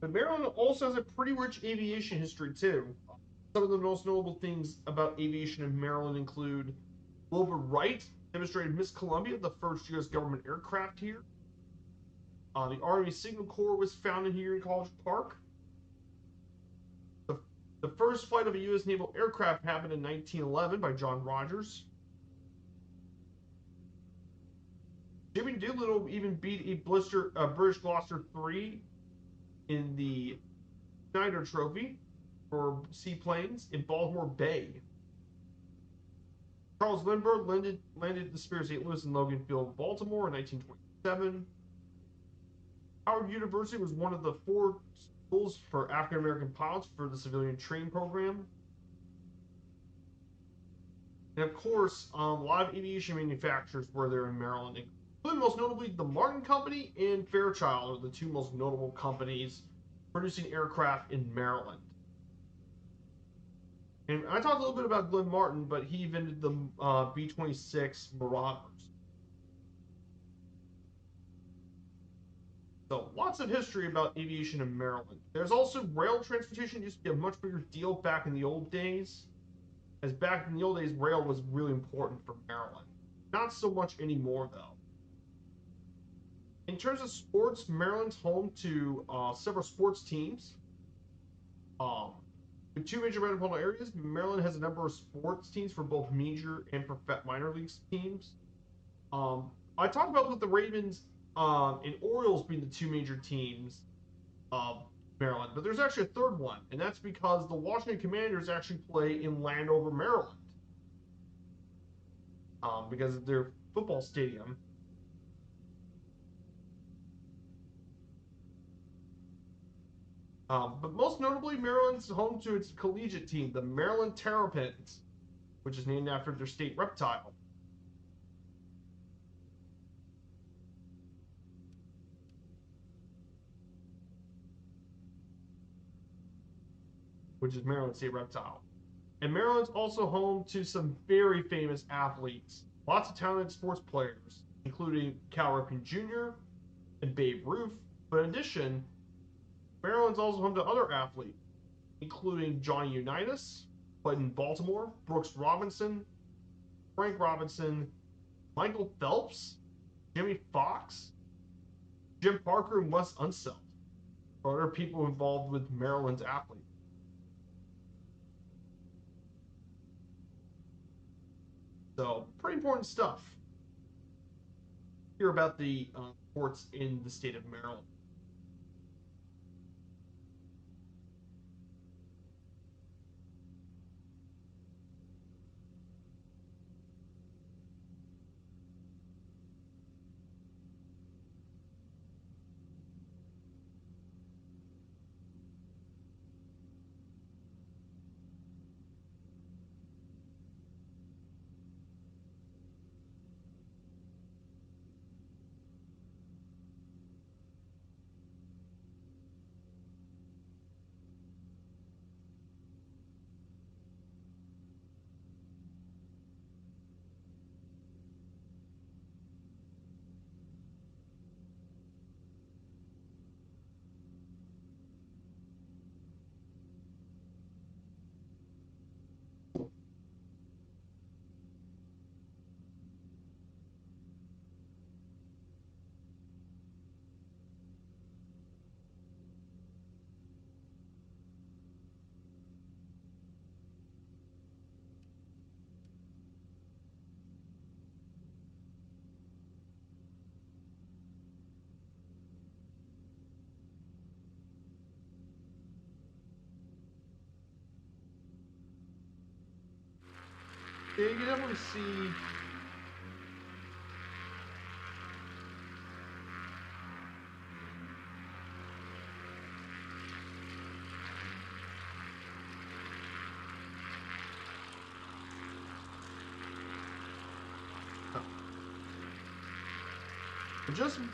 But Maryland also has a pretty rich aviation history too. Some of the most notable things about aviation in Maryland include Wilbur Wright demonstrated Miss Columbia, the first U.S. government aircraft here. The Army Signal Corps was founded here in College Park. The first flight of a U.S. naval aircraft happened in 1911 by John Rogers. Jimmy Doolittle even beat a British Gloster 3 in the Snyder Trophy for seaplanes in Baltimore Bay. Charles Lindbergh landed the Spear St. Louis and Logan Field, Baltimore in 1927. Howard University was one of the 4 schools for African American pilots for the civilian training program. And of course, a lot of aviation manufacturers were there in Maryland, including most notably the Martin Company and Fairchild are the 2 most notable companies producing aircraft in Maryland. And I talked a little bit about Glenn Martin, but he invented the B-26 Marauders. So lots of history about aviation in Maryland. There's also rail transportation. Used to be a much bigger deal back in the old days. As back in the old days, rail was really important for Maryland. Not so much anymore, though. In terms of sports, Maryland's home to several sports teams. With 2 major metropolitan areas, Maryland has a number of sports teams for both major and minor league teams. I talked about with the Ravens and Orioles being the 2 major teams of Maryland, but there's actually a third one, and that's because the Washington Commanders actually play in Landover, Maryland, because of their football stadium. But most notably, Maryland's home to its collegiate team, the Maryland Terrapins, which is named after their state reptile. Which is Maryland state reptile. And Maryland's also home to some very famous athletes. Lots of talented sports players, including Cal Ripken Jr. and Babe Ruth. But in addition, Maryland's also home to other athletes, including Johnny Unitas, played in Baltimore, Brooks Robinson, Frank Robinson, Michael Phelps, Jimmy Fox, Jim Parker, and Wes Unseld are other people involved with Maryland's athletes. So, pretty important stuff. Hear about the sports in the state of Maryland. Yeah, you can definitely see.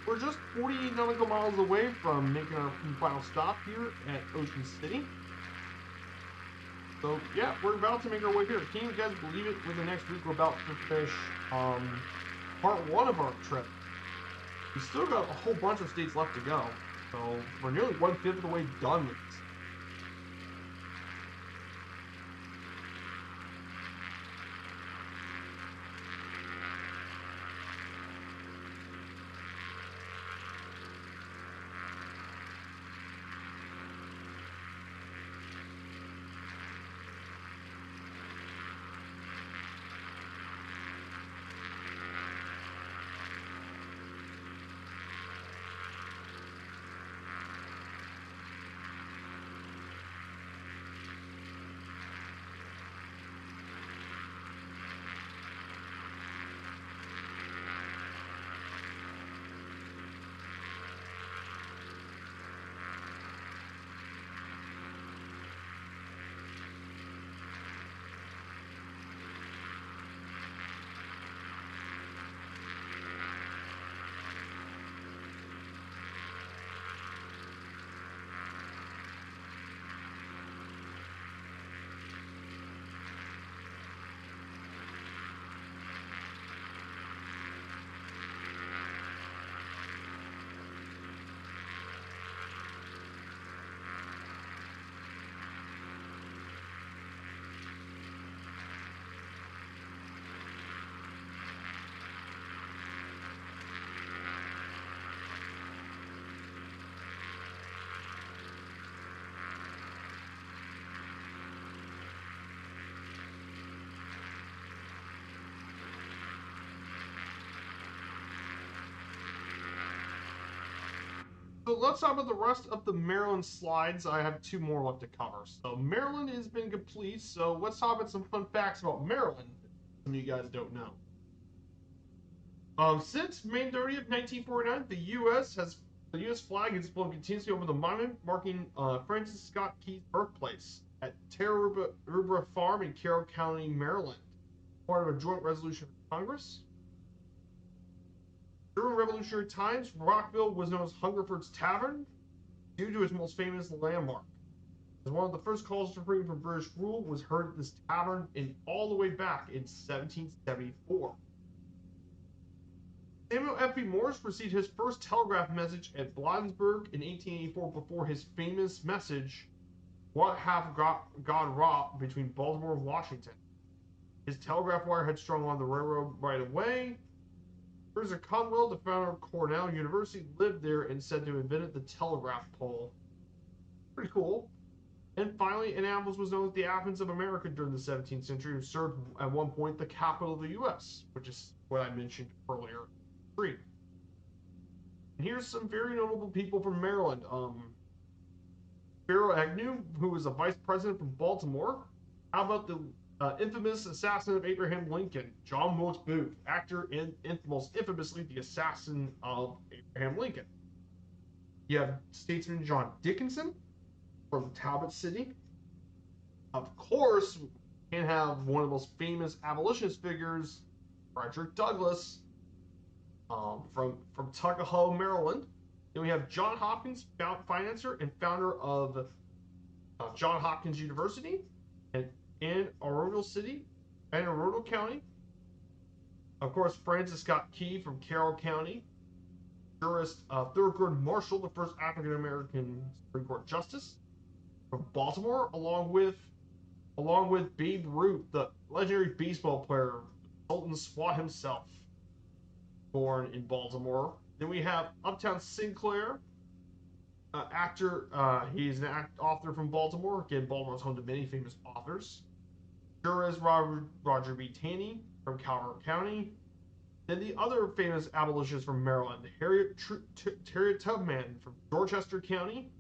We're just 48 nautical miles away from making our final stop here at Ocean City. So yeah, we're about to make our way here. Can you guys believe it? Within the next week, we're about to finish part one of our trip. We still got a whole bunch of states left to go, so we're nearly 1/5 of the way done with this. So let's talk about the rest of the Maryland slides. I have two more left to cover. So Maryland has been complete. So let's talk about some fun facts about Maryland. Some of you guys don't know. Since May 30th, 1949, the U.S. flag has flown continuously over the monument marking Francis Scott Key's birthplace at Terra Rubra Farm in Carroll County, Maryland, part of a joint resolution of Congress. During Revolutionary times, Rockville was known as Hungerford's Tavern due to its most famous landmark. As one of the first calls for freedom from British rule was heard at this tavern all the way back in 1774. Samuel F.B. Morse received his first telegraph message at Bladensburg in 1884 before his famous message, "What hath God wrought," between Baltimore and Washington. His telegraph wire had strung on the railroad right away. Bruiser Conwell, the founder of Cornell University, lived there and said to have invented the telegraph pole. Pretty cool. And finally, Annapolis was known as the Athens of America during the 17th century and served at one point the capital of the U.S., which is what I mentioned earlier. And here's some very notable people from Maryland. Pharaoh Agnew, who was a vice president from Baltimore. How about the infamous assassin of Abraham Lincoln, John Wilkes Booth, actor and most infamously the assassin of Abraham Lincoln. You have statesman John Dickinson from Talbot City. Of course, we can have one of the most famous abolitionist figures, Frederick Douglass, from Tuckahoe, Maryland. Then we have John Hopkins, financier and founder of John Hopkins University, and in Arundel City, and Arundel County. Of course, Francis Scott Key from Carroll County, jurist Thurgood Marshall, the first African American Supreme Court justice from Baltimore, along with Babe Ruth, the legendary baseball player, Sultan Swat himself, born in Baltimore. Then we have Uptown Sinclair, actor. He's an author from Baltimore. Again, Baltimore's home to many famous authors. Jurist Roger B. Taney from Calvert County. Then the other famous abolitionist from Maryland, Harriet Tubman from Dorchester County.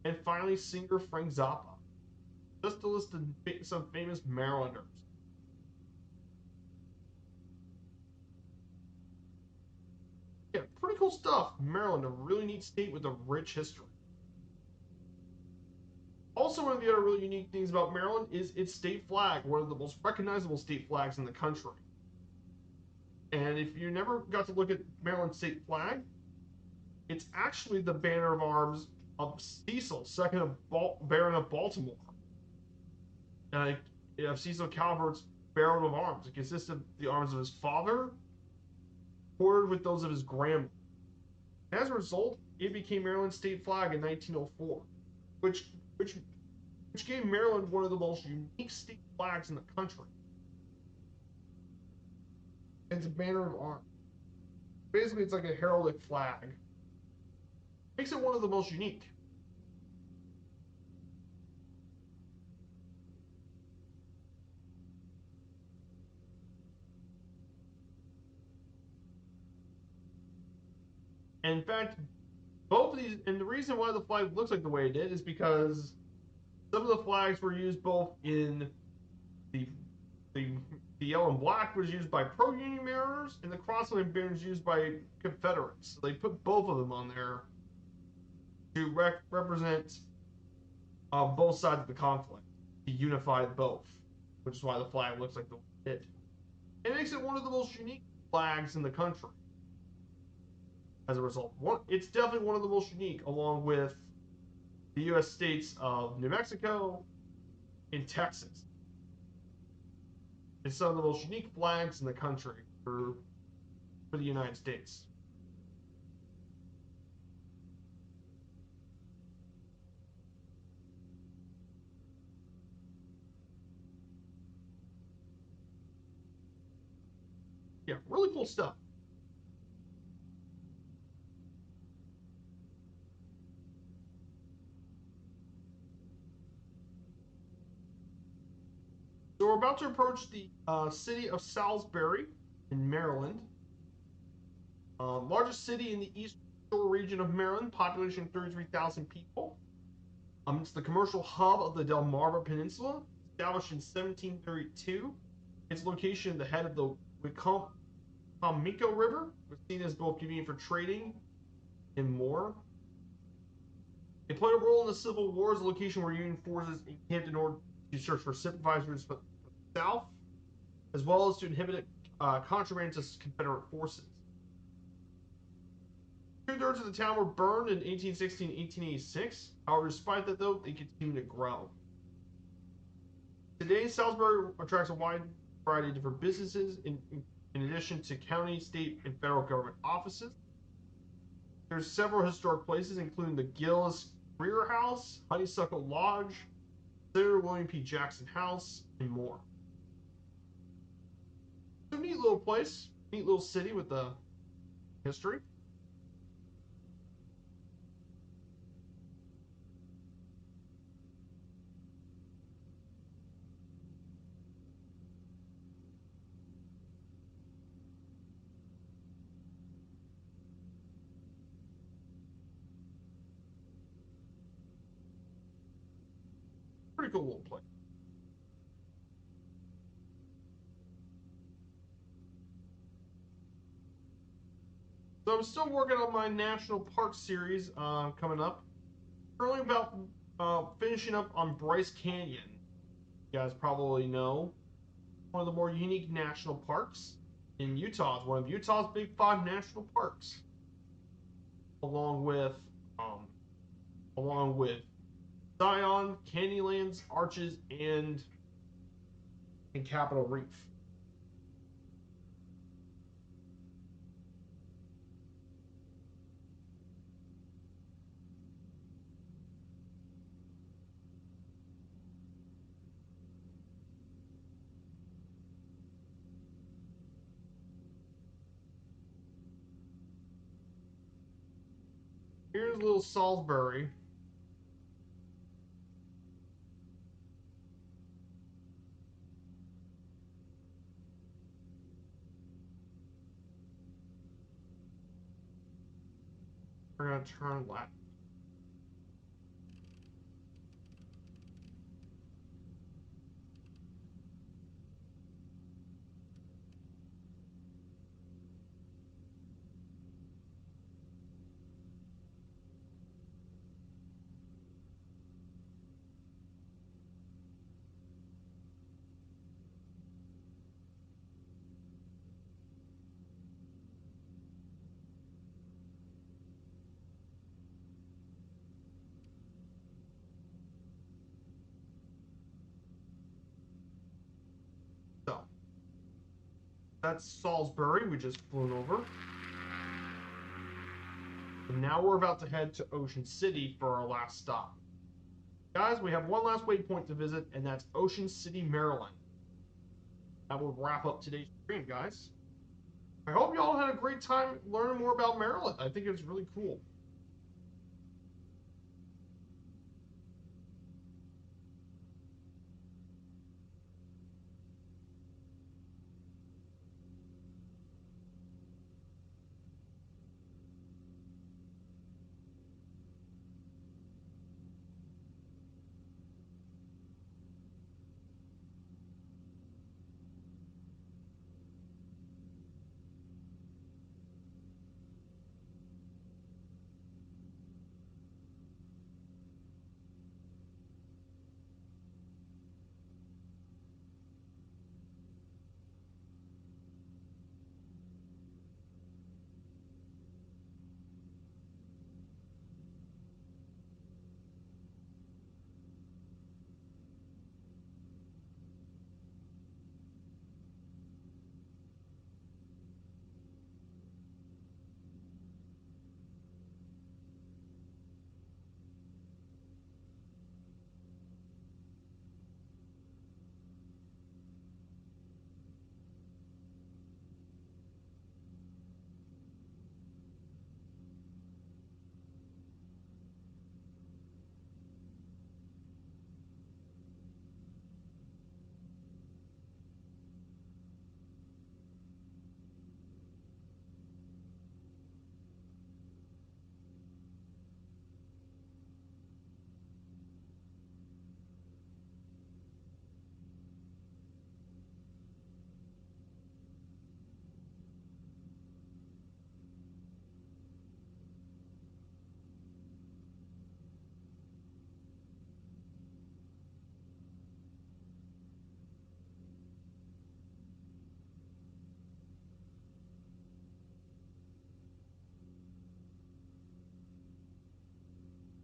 And finally, singer Frank Zappa. Just to list some famous Marylanders. cool stuff. Maryland, a really neat state with a rich history. Also, one of the other really unique things about Maryland is its state flag, one of the most recognizable state flags in the country. And if you never got to look at Maryland's state flag, it's actually the banner of arms of Cecil, second Baron of Baltimore. Cecil Calvert's Baron of Arms. It consists of the arms of his father, quartered with those of his grandmother. As a result, it became Maryland's state flag in 1904, which gave Maryland one of the most unique state flags in the country. It's a banner of arms. Basically, it's like a heraldic flag. Makes it one of the most unique. And in fact, both of these, and the reason why the flag looks like the way it did is because some of the flags were used both in the yellow and black was used by pro-Union mariners, and the crossline banners used by Confederates. So they put both of them on there to represent both sides of the conflict, to unify both, which is why the flag looks like the way it did. It makes it one of the most unique flags in the country. As a result, it's definitely one of the most unique, along with the U.S. states of New Mexico and Texas. It's some of the most unique flags in the country for the United States. Yeah, really cool stuff. So we're about to approach the city of Salisbury in Maryland. Largest city in the East Shore region of Maryland, population 33,000 people. It's the commercial hub of the Delmarva Peninsula, established in 1732. Its location at the head of the Wicomico River was seen as both convenient for trading and more. It played a role in the Civil War as a location where Union forces encamped in order to search for sympathizers for the South, as well as to inhibit contraband to Confederate forces. 2/3 of the town were burned in 1860 and 1886. However, despite that, though, they continue to grow. Today, Salisbury attracts a wide variety of different businesses in addition to county, state, and federal government offices. There's several historic places, including the Gillis Greer House, Honeysuckle Lodge, Senator William P. Jackson House, and more. So neat little place, neat little city with the history. Pretty cool little place. So I'm still working on my national park series coming up. Currently about finishing up on Bryce Canyon. You guys probably know one of the more unique national parks in Utah. It's one of Utah's big 5 national parks, along with Zion, Canyonlands, Arches, and Capitol Reef. Here's little Salisbury. We're gonna turn left. That's Salisbury, we just flew over. And now we're about to head to Ocean City for our last stop. Guys, we have one last waypoint to visit, and that's Ocean City, Maryland. That will wrap up today's stream, guys. I hope you all had a great time learning more about Maryland. I think it's really cool.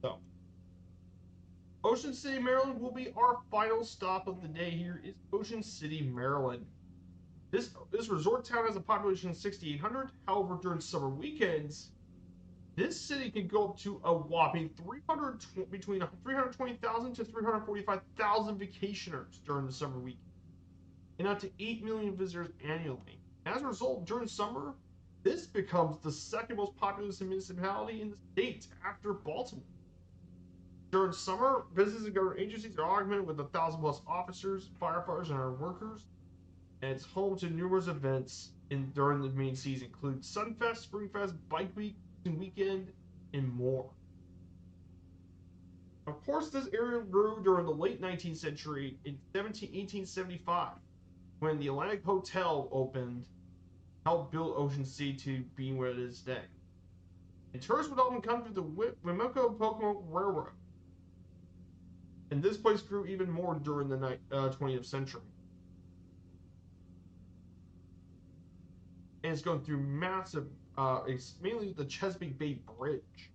So, Ocean City, Maryland will be our final stop of the day. Here is Ocean City, Maryland. This resort town has a population of 6,800. However, during summer weekends, this city can go up to a whopping between 320,000 to 345,000 vacationers during the summer week, and up to 8 million visitors annually. As a result, during summer, this becomes the second most populous municipality in the state after Baltimore. During summer, business and government agencies are augmented with 1,000 plus officers, firefighters, and our workers, and it's home to numerous events during the main season, including Sunfest, Springfest, Bike Week, Weekend, and more. Of course, this area grew during the late 19th century in 1875, when the Atlantic Hotel opened, helped build Ocean City to being what it is today. And tourists would often come through the Wimaco-Pocono Railroad. And this place grew even more during the 20th century. And it's going through massive, it's mainly the Chesapeake Bay Bridge.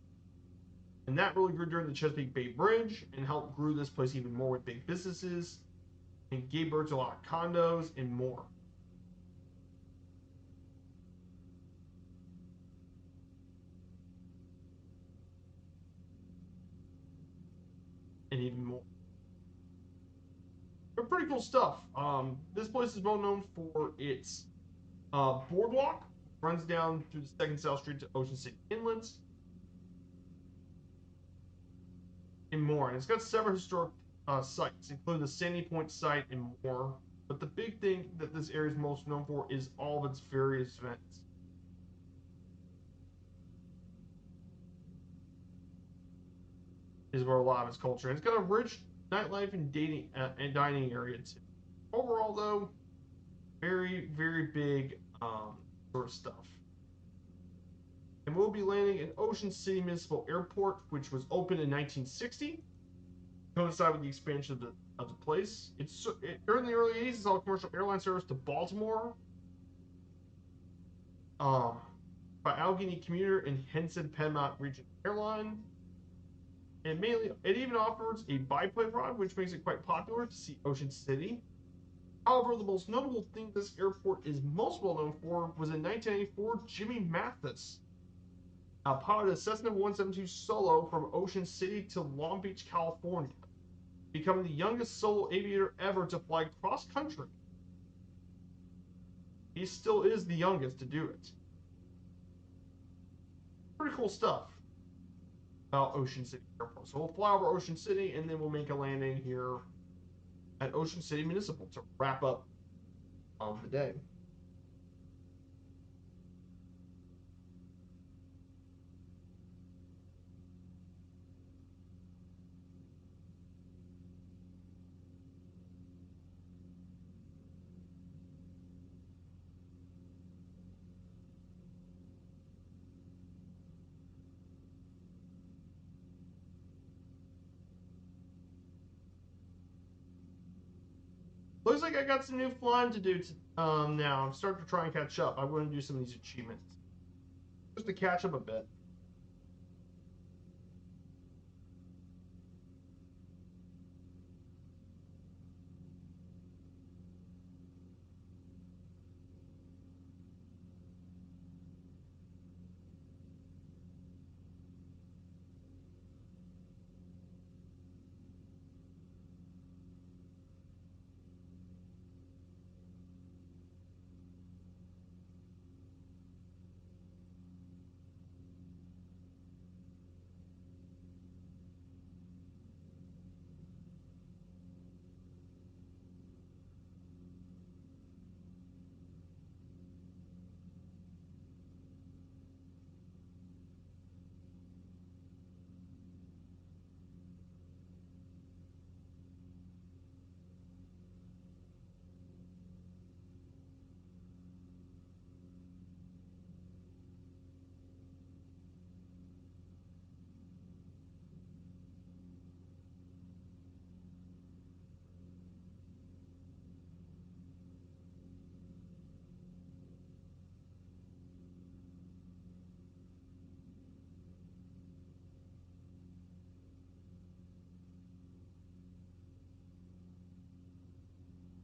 And that really grew during the Chesapeake Bay Bridge and helped grow this place even more with big businesses and gave birth to a lot of condos and more. And even more. But pretty cool stuff. This place is well known for its boardwalk, runs down through the 2nd South Street to Ocean City Inlands, and more. And it's got several historic sites, including the Sandy Point site and more. But the big thing that this area is most known for is all of its various events. Is where a lot of its culture. And it's got a rich nightlife and dating and dining area too. Overall, though, very, very big sort of stuff. And we'll be landing at Ocean City Municipal Airport, which was opened in 1960, coincide with the expansion of the place. During the early 80s, it's all commercial airline service to Baltimore, by Allegheny Commuter and Henson Piedmont Region Airline. And mainly, it even offers a biplane ride, which makes it quite popular to see Ocean City. However, the most notable thing this airport is most well known for was in 1994, Jimmy Mathis piloted a Cessna 172 solo from Ocean City to Long Beach, California, becoming the youngest solo aviator ever to fly cross country. He still is the youngest to do it. Pretty cool stuff about Ocean City Airport. So we'll fly over Ocean City and then we'll make a landing here at Ocean City Municipal to wrap up the day. Looks like I got some new flying to do now. I'm starting to try and catch up. I'm going to do some of these achievements just to catch up a bit.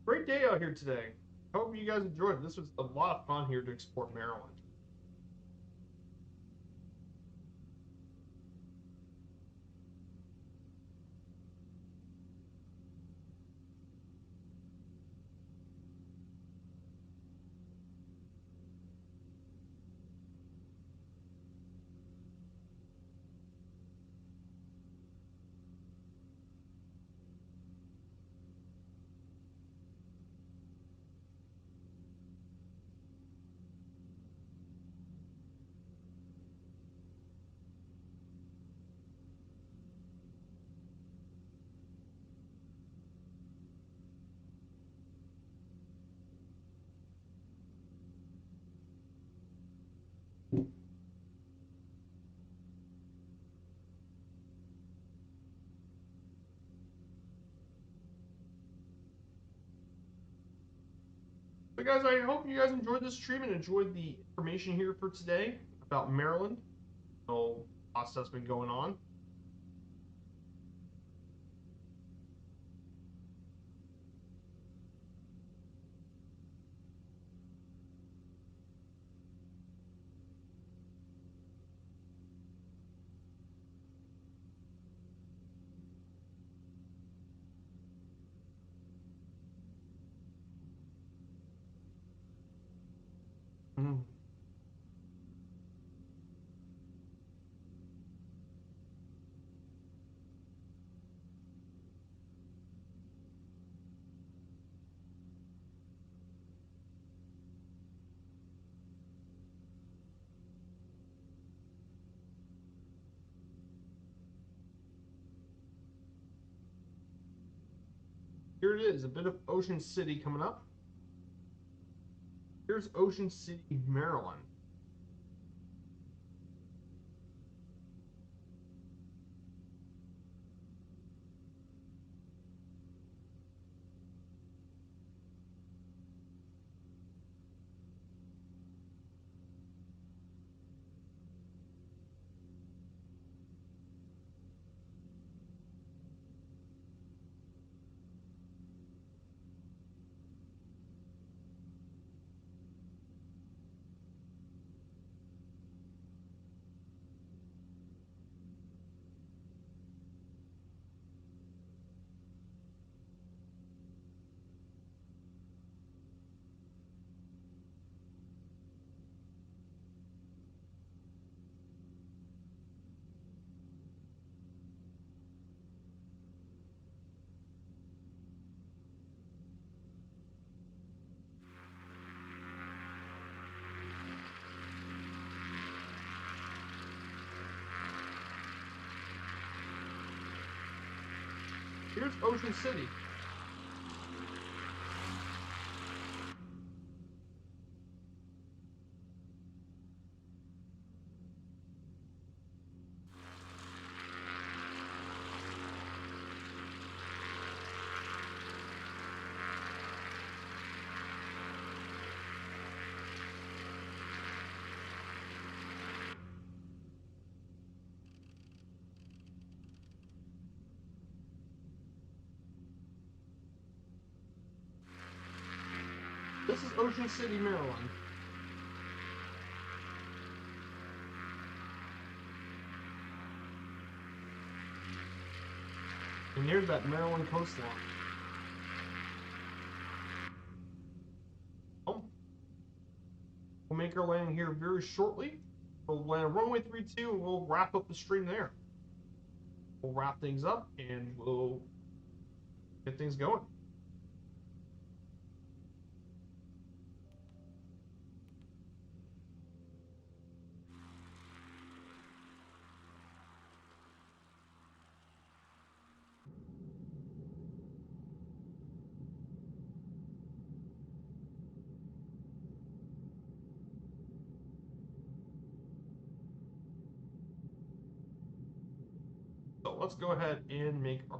Great day out here today. Hope you guys enjoyed it. This was a lot of fun here to explore Maryland. So guys, I hope you guys enjoyed this stream and enjoyed the information here for today about Maryland. So lots of stuff's been going on. Mm. Here it is, a bit of Ocean City coming up. Here's Ocean City, Maryland. Here's Ocean City. This is Ocean City, Maryland. And there's that Maryland coastline. Oh. We'll make our landing here very shortly. We'll land runway 32 and we'll wrap up the stream there. We'll wrap things up and we'll get things going. So let's go ahead and make our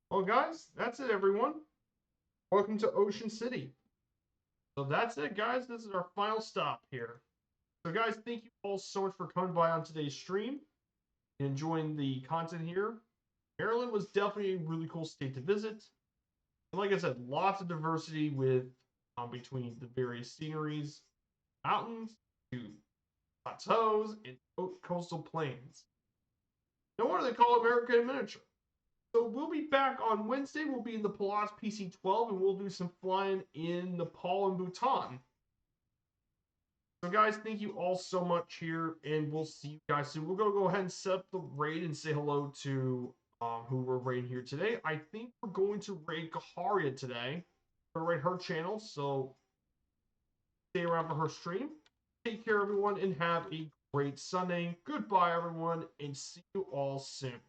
well, guys, that's it, everyone. Welcome to Ocean City. So that's it, guys. This is our final stop here. So, guys, thank you all so much for coming by on today's stream and enjoying the content here. Maryland was definitely a really cool state to visit. And like I said, lots of diversity with between the various sceneries, mountains to plateaus and coastal plains. No wonder they call America in miniature. So we'll be back on Wednesday. We'll be in the Palace PC-12 and we'll do some flying in Nepal and Bhutan. So guys, thank you all so much here, and we'll see you guys soon. We're going to go ahead and set up the raid and say hello to who we're raiding here today. I think we're going to raid Kaharia today. We're going to raid her channel, so stay around for her stream. Take care, everyone, and have a great Sunday. Goodbye, everyone, and see you all soon.